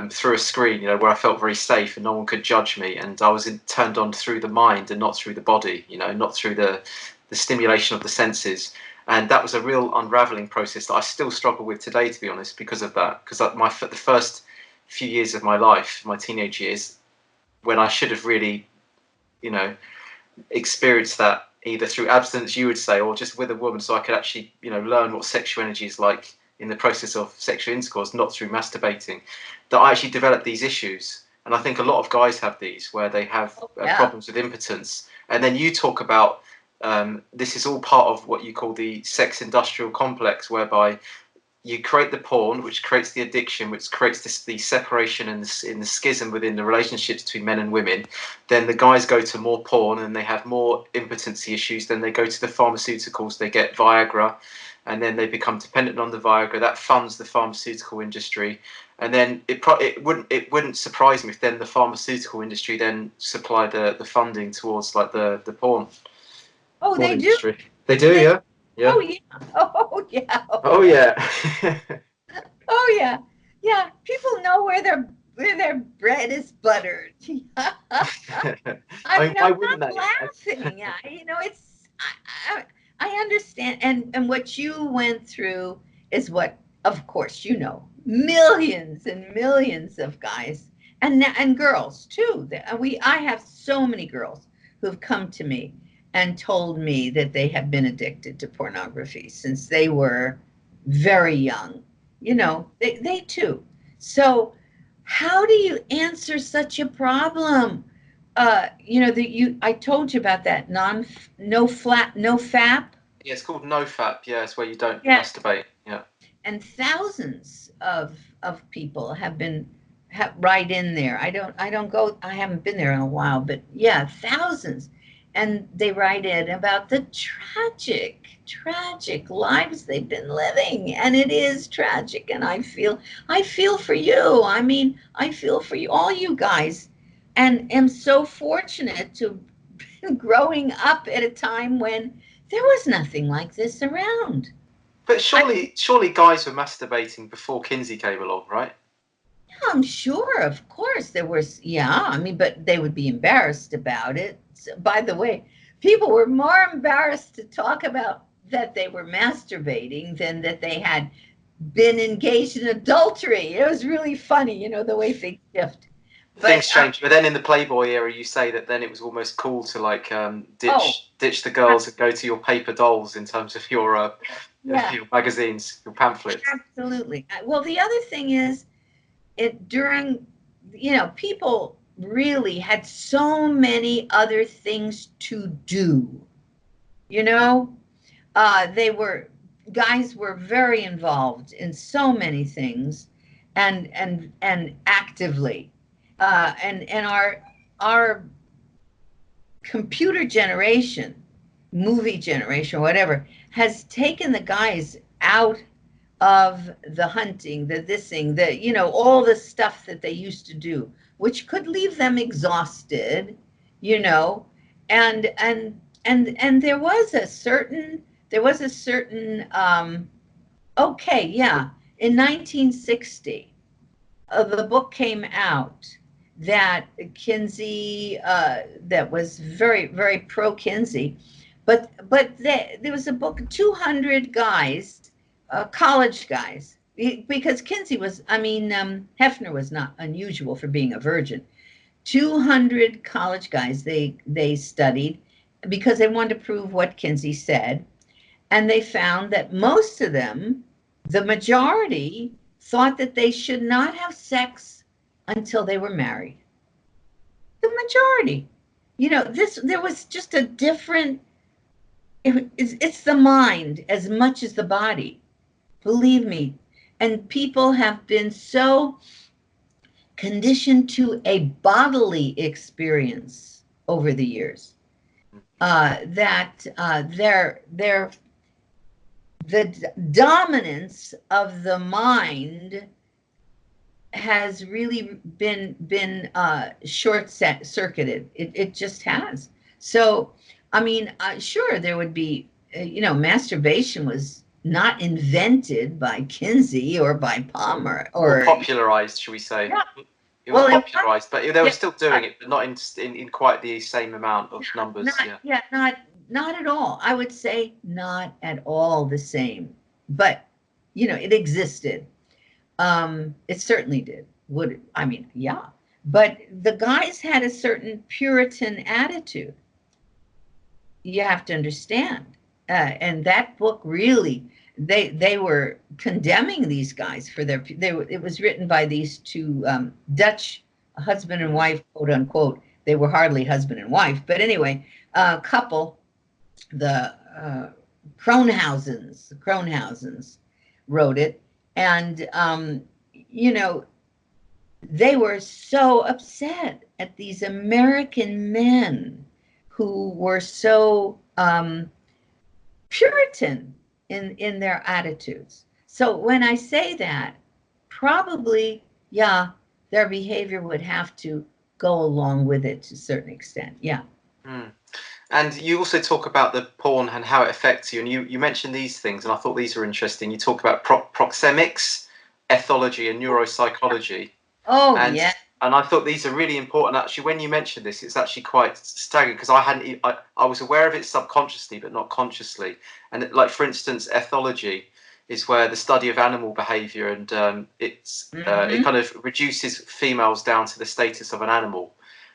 through a screen, you know, where I felt very safe and no one could judge me. And I was turned on through the mind and not through the body, you know, not through the stimulation of the senses. And that was a real unraveling process that I still struggle with today, to be honest, because of that. Because the first few years of my life, my teenage years, when I should have really, you know, experienced that either through abstinence, you would say, or just with a woman, so I could actually, you know, learn what sexual energy is like in the process of sexual intercourse, not through masturbating, that I actually developed these issues. And I think a lot of guys have these, where they have problems with impotence. And then you talk about this is all part of what you call the sex industrial complex, whereby you create the porn, which creates the addiction, which creates the separation and the schism within the relationships between men and women. Then the guys go to more porn and they have more impotency issues. Then they go to the pharmaceuticals, they get Viagra, and then they become dependent on the Viagra. That funds the pharmaceutical industry. And then it wouldn't surprise me if then the pharmaceutical industry then supply the funding towards like the porn. Oh, porn they industry. do. They do, yeah. Yeah. Oh yeah. Oh yeah. Oh yeah. Oh yeah. Yeah. People know where their bread is buttered. I mean, Why I'm wouldn't not they? laughing. Yeah, you know, I understand, and what you went through is what, of course, you know, millions and millions of guys and girls too. I have so many girls who've come to me and told me that they have been addicted to pornography since they were very young. You know, they too. So, how do you answer such a problem? You know that I told you about that no fap. Yeah, it's called NoFap. Yeah, it's where you don't Yeah, masturbate. Yeah. and thousands of people have been right in there. I don't go. I haven't been there in a while, but yeah, thousands, and they write in about the tragic lives they've been living, and it is tragic. And I feel for you. I mean, I feel for you, all you guys, and am so fortunate to been growing up at a time when there was nothing like this around. But surely guys were masturbating before Kinsey came along, right? I'm sure, of course, there was, yeah, I mean, but they would be embarrassed about it. So, by the way, people were more embarrassed to talk about that they were masturbating than that they had been engaged in adultery. It was really funny, you know, the way things shift. Things changed, but then in the Playboy era, you say that then it was almost cool to like ditch the girls and go to your paper dolls in terms of your magazines, your pamphlets. Absolutely. Well, the other thing is, during, you know, people really had so many other things to do. You know, guys were very involved in so many things, and actively, and our computer generation, movie generation, whatever, has taken the guys out of the hunting, the thising, all the stuff that they used to do, which could leave them exhausted, you know, and there was a certain okay, yeah, in 1960, the book came out that Kinsey, that was very, very pro Kinsey, but there was a book, 200 guys, college guys, because Kinsey was, Hefner was not unusual for being a virgin. 200 college guys they studied because they wanted to prove what Kinsey said, and they found that most of them, the majority, thought that they should not have sex until they were married. The majority. There was just a different, it's the mind as much as the body. Believe me. And people have been so conditioned to a bodily experience over the years that the dominance of the mind has really been short-circuited. It just has. So, sure, there would be, masturbation was not invented by Kinsey or by Palmer or popularized, should we say? Yeah. It was popularized, but they were still doing it, but not in quite the same amount of numbers. Not at all. I would say not at all the same, but it existed. It certainly did. But the guys had a certain Puritan attitude. You have to understand, and that book really, they were condemning these guys for it was written by these two Dutch husband and wife, quote unquote. They were hardly husband and wife, but anyway, couple, the Kronhausens wrote it, and they were so upset at these American men who were so Puritan in their attitudes. So when I say that, probably, yeah, their behavior would have to go along with it to a certain extent. Yeah. Mm. And you also talk about the porn and how it affects you. And you mentioned these things, and I thought these were interesting. You talk about proxemics, ethology, and neuropsychology. Oh, yeah. And I thought these are really important. Actually, when you mentioned this, it's actually quite staggering because I was aware of it subconsciously, but not consciously. And like, for instance, ethology is where the study of animal behavior, and it kind of reduces females down to the status of an animal.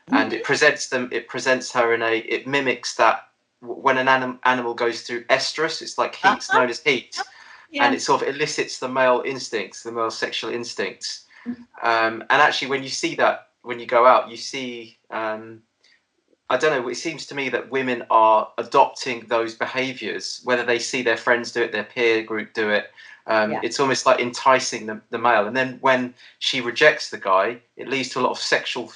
And it presents her it mimics that when an animal goes through estrus, it's like heat, it's known as heat, and it sort of elicits the male instincts, the male sexual instincts. And actually, when you see that, when you go out, you see, I don't know, it seems to me that women are adopting those behaviors, whether they see their friends do it, their peer group do it. It's almost like enticing the male, and then when she rejects the guy, it leads to a lot of sexual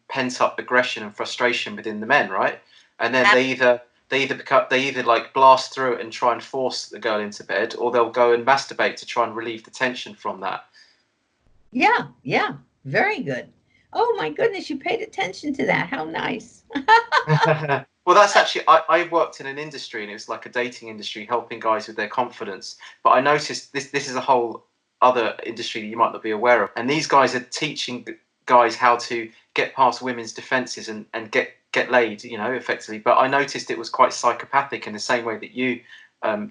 pent-up aggression and frustration within the men, right? And then they either like blast through it and try and force the girl into bed, or they'll go and masturbate to try and relieve the tension from that. Yeah, very good. Oh my goodness, you paid attention to that. How nice. Well, that's actually, I worked in an industry, and it was like a dating industry, helping guys with their confidence. But I noticed this is a whole other industry that you might not be aware of. And these guys are teaching guys how to get past women's defenses and get laid, effectively. But I noticed it was quite psychopathic in the same way that you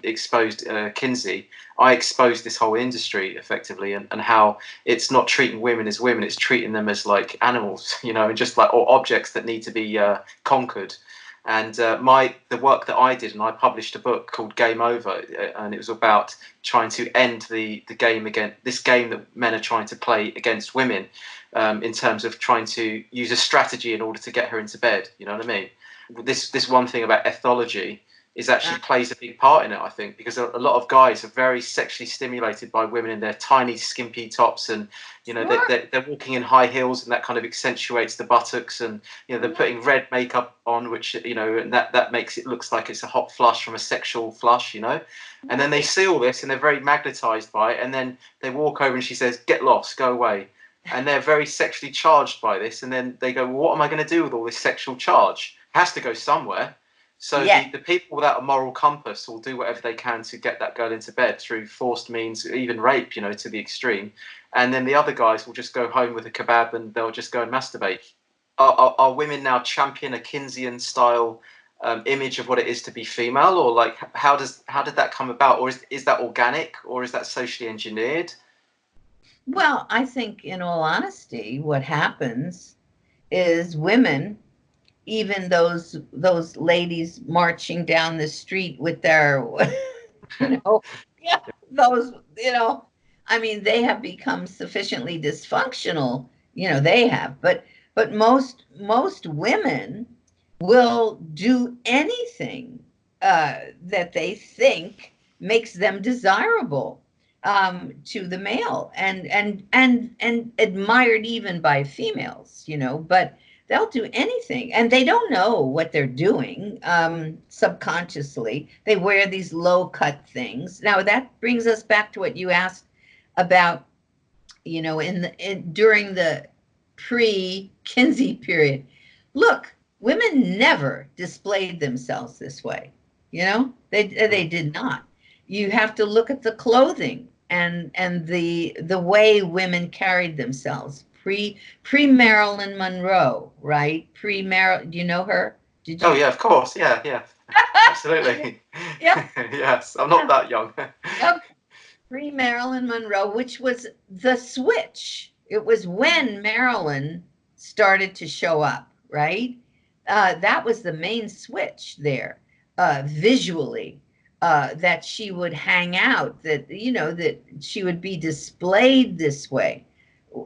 exposed Kinsey. I exposed this whole industry effectively, and how it's not treating women as women, it's treating them as like animals, and just like, or objects that need to be conquered. And the work that I did, and I published a book called Game Over, and it was about trying to end the game this game that men are trying to play against women, in terms of trying to use a strategy in order to get her into bed. You know what I mean? This one thing about ethology is actually plays a big part in it, I think, because a lot of guys are very sexually stimulated by women in their tiny, skimpy tops, and they're walking in high heels, and that kind of accentuates the buttocks, and they're putting red makeup on, which and that makes it looks like it's a hot flush from a sexual flush, and then they see all this and they're very magnetized by it, and then they walk over and she says, "Get lost, go away," and they're very sexually charged by this, and then they go, "Well, what am I going to do with all this sexual charge? It has to go somewhere." So the people without a moral compass will do whatever they can to get that girl into bed through forced means, even rape, to the extreme. And then the other guys will just go home with a kebab and they'll just go and masturbate. Are women now champion a Kinseyan style image of what it is to be female, or like how did that come about, or is that organic, or is that socially engineered? Well, I think, in all honesty, what happens is women, even those ladies marching down the street with their, those, I mean, they have become sufficiently dysfunctional, they have, but most women will do anything that they think makes them desirable to the male, and admired even by females, but they'll do anything, and they don't know what they're doing. Subconsciously, they wear these low-cut things. Now, that brings us back to what you asked about, during the pre-Kinsey period. Look, women never displayed themselves this way. They did not. You have to look at the clothing and the way women carried themselves. Pre-Marilyn Monroe, right? Do you know her? Did you? Oh yeah, of course. Yeah. Absolutely. Yep. Yes, I'm not that young. Yep. Pre-Marilyn Monroe, which was the switch. It was when Marilyn started to show up, right? That was the main switch there, visually, that she would hang out, that she would be displayed this way.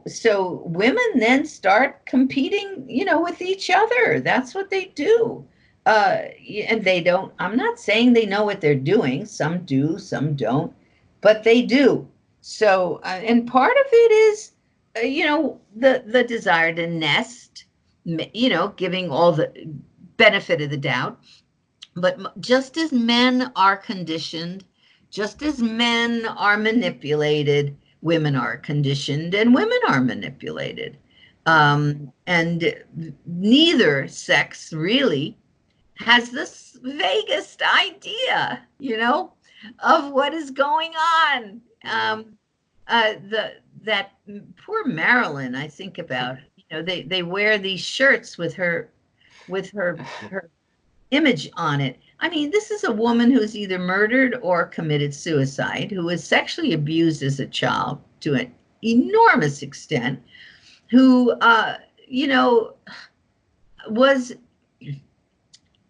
So women then start competing, with each other. That's what they do. And they don't, I'm not saying they know what they're doing. Some do, some don't, but they do. So, and part of it is, the desire to nest, giving all the benefit of the doubt. But just as men are conditioned, just as men are manipulated, women are conditioned and women are manipulated. And neither sex really has this vaguest idea, of what is going on. That poor Marilyn, I think about, they wear these shirts with her image on it. I mean, this is a woman who's either murdered or committed suicide, who was sexually abused as a child to an enormous extent, who, was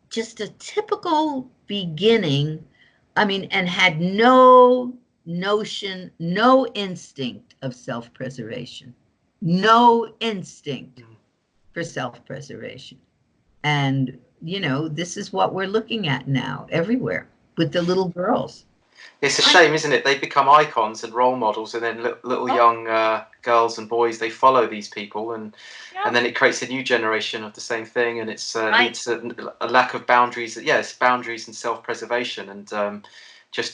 just a typical beginning. I mean, and had no notion, no instinct of self-preservation, no instinct for self-preservation. And this is what we're looking at now everywhere with the little girls. It's a shame, isn't it? They become icons and role models, and then little young girls and boys, they follow these people, and then it creates a new generation of the same thing, and it's leads to a lack of boundaries. Yes, boundaries and self-preservation, and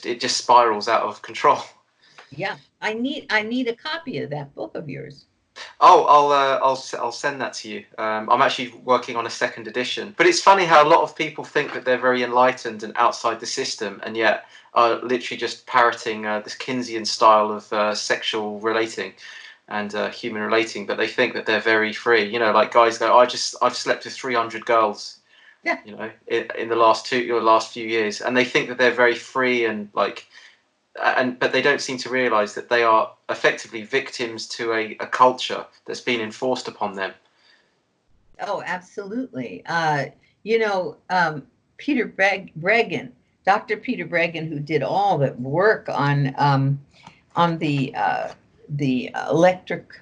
it just spirals out of control. Yeah, I need a copy of that book of yours. Oh, I'll send that to you. I'm actually working on a second edition. But it's funny how a lot of people think that they're very enlightened and outside the system, and yet are literally just parroting this Kinseyan style of sexual relating and human relating. But they think that they're very free. Like guys go, I've slept with 300 girls. Yeah. In the last few years, and they think that they're very free and like. But they don't seem to realise that they are effectively victims to a culture that's been enforced upon them. Oh, absolutely. Peter Bregan, Dr. Peter Bregan, who did all the work on the electric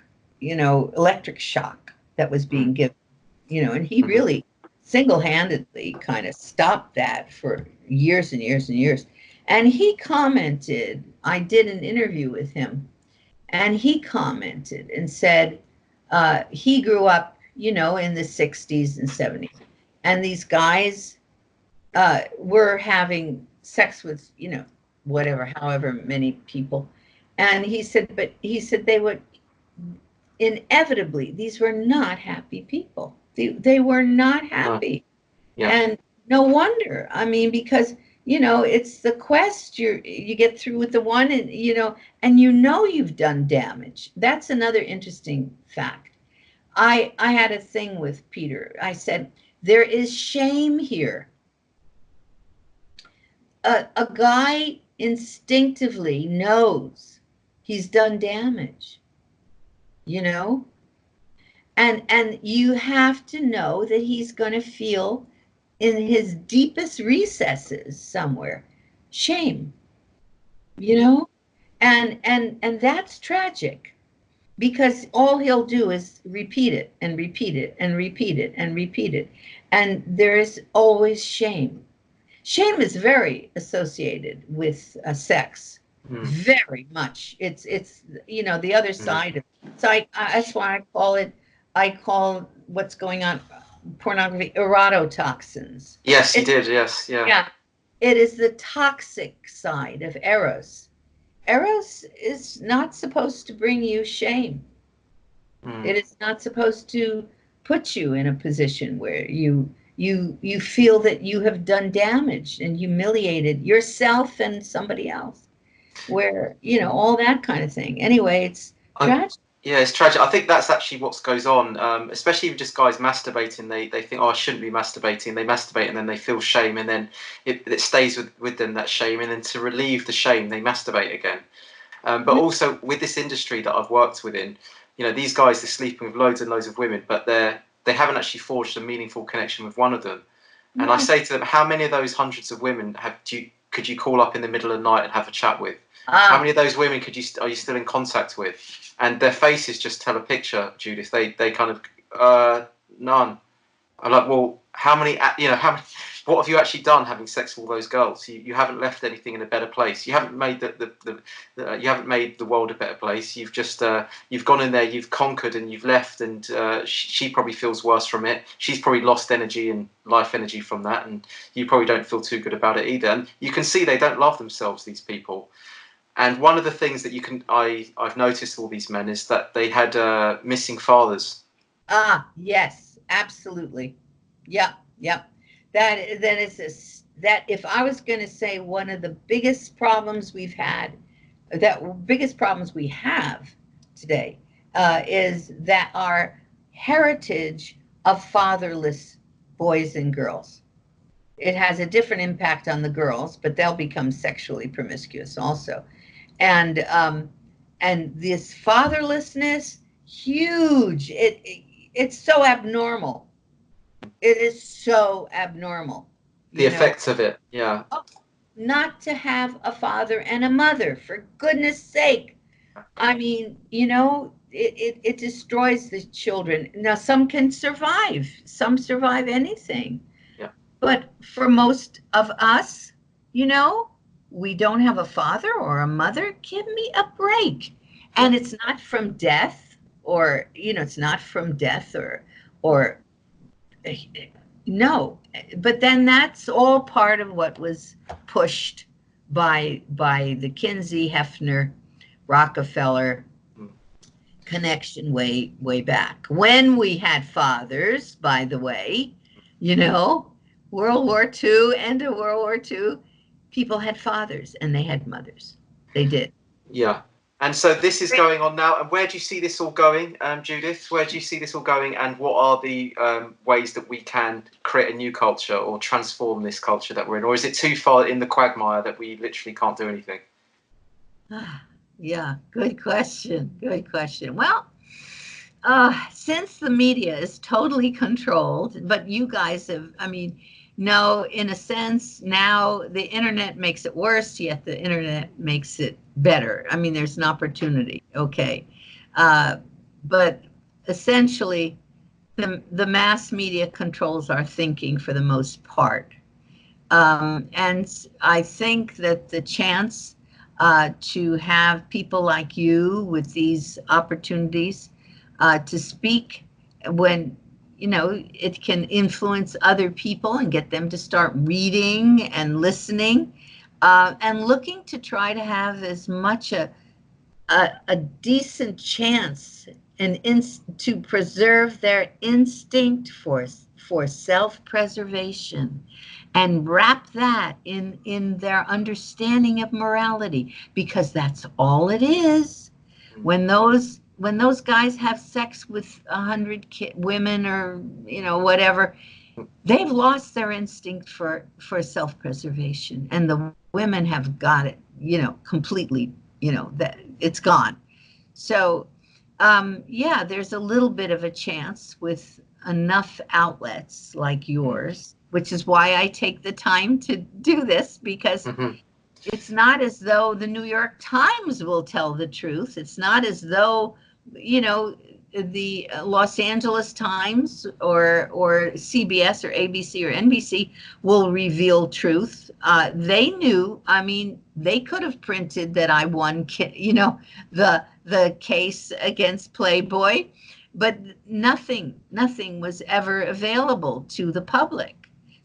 shock that was being given, and he really single-handedly kind of stopped that for years and years and years. And he commented, I did an interview with him, and he commented and said he grew up, in the 60s and 70s, and these guys were having sex with, however many people. And he said they would inevitably, these were not happy people. They were not happy. Yeah. And no wonder. I mean, because, it's the quest. You get through with the one, and, and you've done damage. That's another interesting fact. I had a thing with Peter. I said, there is shame here. A guy instinctively knows he's done damage, and you have to know that he's going to feel in his deepest recesses somewhere shame, and that's tragic, because all he'll do is repeat it and repeat it and repeat it and repeat it, and there is always shame. Shame is very associated with sex, very much. It's the other side of it. So that's why I call what's going on pornography erototoxins. Yes, you did. Yes, yeah. Yeah, it is the toxic side of Eros. Eros is not supposed to bring you shame. It is not supposed to put you in a position where you feel that you have done damage and humiliated yourself and somebody else, where, all that kind of thing. Anyway, it's tragic. Yeah, it's tragic. I think that's actually what goes on, especially with just guys masturbating. They think, oh, I shouldn't be masturbating. They masturbate and then they feel shame, and then it stays with them, that shame. And then to relieve the shame, they masturbate again. But also with this industry that I've worked within, these guys are sleeping with loads and loads of women, but they haven't actually forged a meaningful connection with one of them. And I say to them, how many of those hundreds of women could you call up in the middle of the night and have a chat with? How many of those women are you still in contact with? And their faces just tell a picture, Judith. They kind of none. I'm like, well, what have you actually done having sex with all those girls? You haven't left anything in a better place. You haven't made you haven't made the world a better place. You've just you've gone in there, you've conquered, and you've left. And she probably feels worse from it. She's probably lost energy and life energy from that, and you probably don't feel too good about it either. And you can see they don't love themselves, these people. And one of the things that I've noticed with all these men is that they had missing fathers. Yes, absolutely. Yep. That if I was going to say one of the biggest problems we have today is that our heritage of fatherless boys and girls. It has a different impact on the girls, but they'll become sexually promiscuous also. And this fatherlessness, huge. It's so abnormal. It is so abnormal. The effects of it, yeah. Not to have a father and a mother, for goodness sake. I mean, it destroys the children. Now, some can survive. Some survive anything. Yeah. But for most of us, we don't have a father or a mother. Give me a break. And it's not from death, or, it's not from death or no. But then that's all part of what was pushed by the Kinsey, Hefner, Rockefeller connection way back. When we had fathers, by the way, World War II, end of World War II, people had fathers and they had mothers. They did. Yeah. And so this is going on now. And where do you see this all going, Judith? Where do you see this all going? And what are the ways that we can create a new culture or transform this culture that we're in? Or is it too far in the quagmire that we literally can't do anything? Yeah, good question. Good question. Well, Since the media is totally controlled, but you guys have, I mean, no, in a sense, now the internet makes it worse, yet the internet makes it better. I mean, there's an opportunity, okay. Uh, but essentially, the mass media controls our thinking for the most part. And I think that the chance to have people like you with these opportunities to speak when, you know, it can influence other people and get them to start reading and listening and looking to try to have as much a decent chance and to preserve their instinct for self-preservation and wrap that in their understanding of morality, because that's all it is. When those guys have sex with 100 women, or you know, whatever, they've lost their instinct for self-preservation, and the women have got it, you know, completely, you know, that it's gone. So yeah, there's a little bit of a chance with enough outlets like yours, which is why I take the time to do this, because it's not as though the New York Times will tell the truth. It's not as though, you know, the Los Angeles Times or CBS or ABC or NBC will reveal truth. They knew, I mean, they could have printed that I won, you know, the case against Playboy, but nothing was ever available to the public.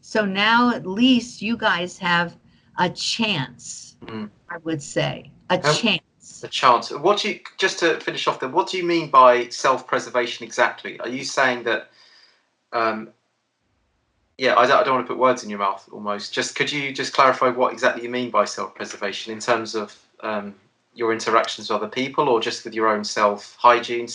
So now at least you guys have a chance, I would say, a chance. A chance. What do you, just to finish off then, what do you mean by self-preservation exactly? Are you saying that, yeah, I don't want to put words in your mouth almost. Just could you just clarify what exactly you mean by self-preservation in terms of your interactions with other people, or just with your own self-hygiene,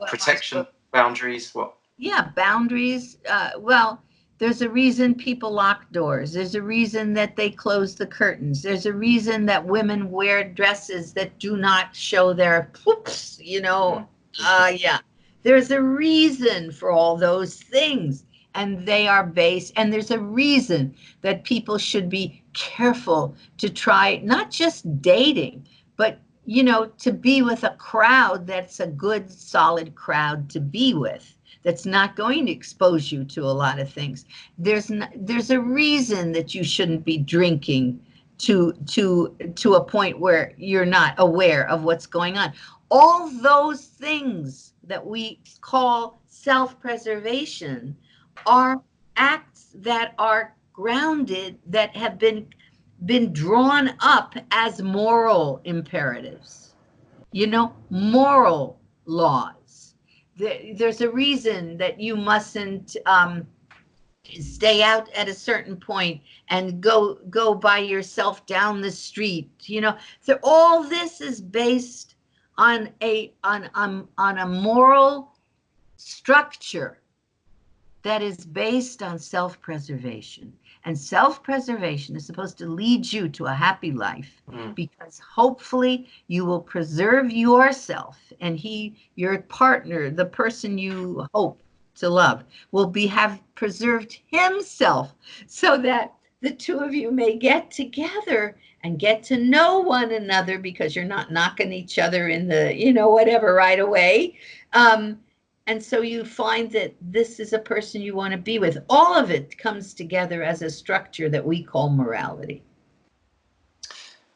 protection, boundaries? What? Yeah, boundaries. Well, there's a reason people lock doors. There's a reason that they close the curtains. There's a reason that women wear dresses that do not show their poops, you know. Yeah. There's a reason for all those things, and they are based, and there's a reason that people should be careful to try not just dating, but, you know, to be with a crowd that's a good, solid crowd to be with, that's not going to expose you to a lot of things. There's a reason that you shouldn't be drinking to a point where you're not aware of what's going on. All those things that we call self-preservation are acts that are grounded, that have been drawn up as moral imperatives, you know, moral laws. There's a reason that you mustn't stay out at a certain point and go by yourself down the street. You know, so all this is based on a moral structure that is based on self-preservation. And self-preservation is supposed to lead you to a happy life, because hopefully you will preserve yourself, and your partner, the person you hope to love, will have preserved himself, so that the two of you may get together and get to know one another, because you're not knocking each other in the, you know, whatever right away. And so you find that this is a person you want to be with. All of it comes together as a structure that we call morality.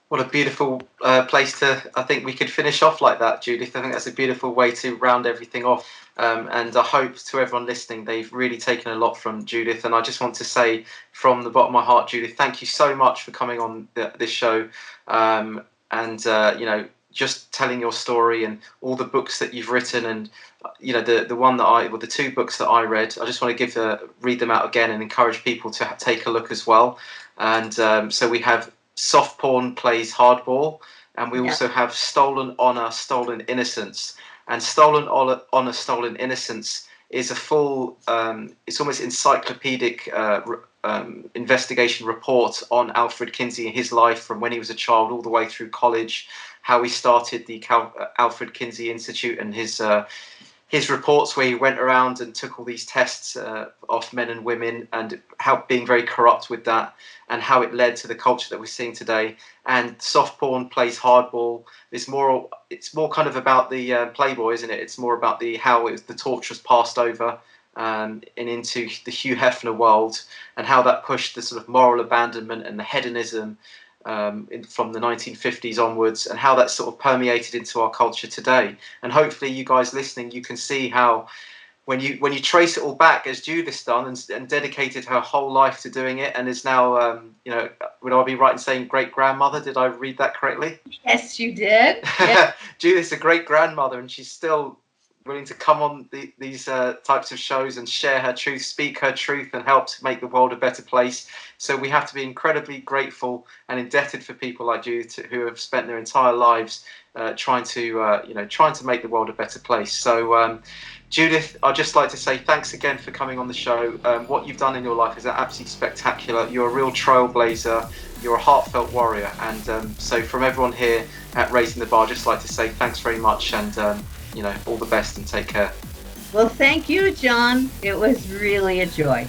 What a beautiful place to, I think we could finish off like that, Judith. I think that's a beautiful way to round everything off. And I hope to everyone listening, they've really taken a lot from Judith. And I just want to say from the bottom of my heart, Judith, thank you so much for coming on this show. You know, just telling your story and all the books that you've written, and you know, the one that the two books that I read. I just want to read them out again and encourage people to take a look as well. And so we have Soft Porn Plays Hardball, and we also have Stolen Honor, Stolen Innocence. And Stolen Honor, Stolen Innocence is a full, it's almost encyclopedic investigation report on Alfred Kinsey and his life from when he was a child all the way through college, how he started the Alfred Kinsey Institute and his reports where he went around and took all these tests off men and women, and how being very corrupt with that, and how it led to the culture that we're seeing today. And soft porn plays hardball. It's more kind of about the Playboy, isn't it? It's more about how the torch was passed over and into the Hugh Hefner world, and how that pushed the sort of moral abandonment and the hedonism from the 1950s onwards, and how that sort of permeated into our culture today. And hopefully you guys listening, you can see how when you trace it all back, as Judith's done, and dedicated her whole life to doing it, and is now, would I be right in saying great-grandmother? Did I read that correctly? Yes, you did. Yes. Judith's a great-grandmother, and she's still willing to come on these types of shows and share her truth, speak her truth, and help to make the world a better place. So we have to be incredibly grateful and indebted for people like Judith who have spent their entire lives trying to make the world a better place. So Judith, I'd just like to say thanks again for coming on the show. What you've done in your life is absolutely spectacular. You're a real trailblazer. You're a heartfelt warrior. And so from everyone here at Raising the Bar, I'd just like to say thanks very much, and all the best, and take care. Well, thank you, John. It was really a joy.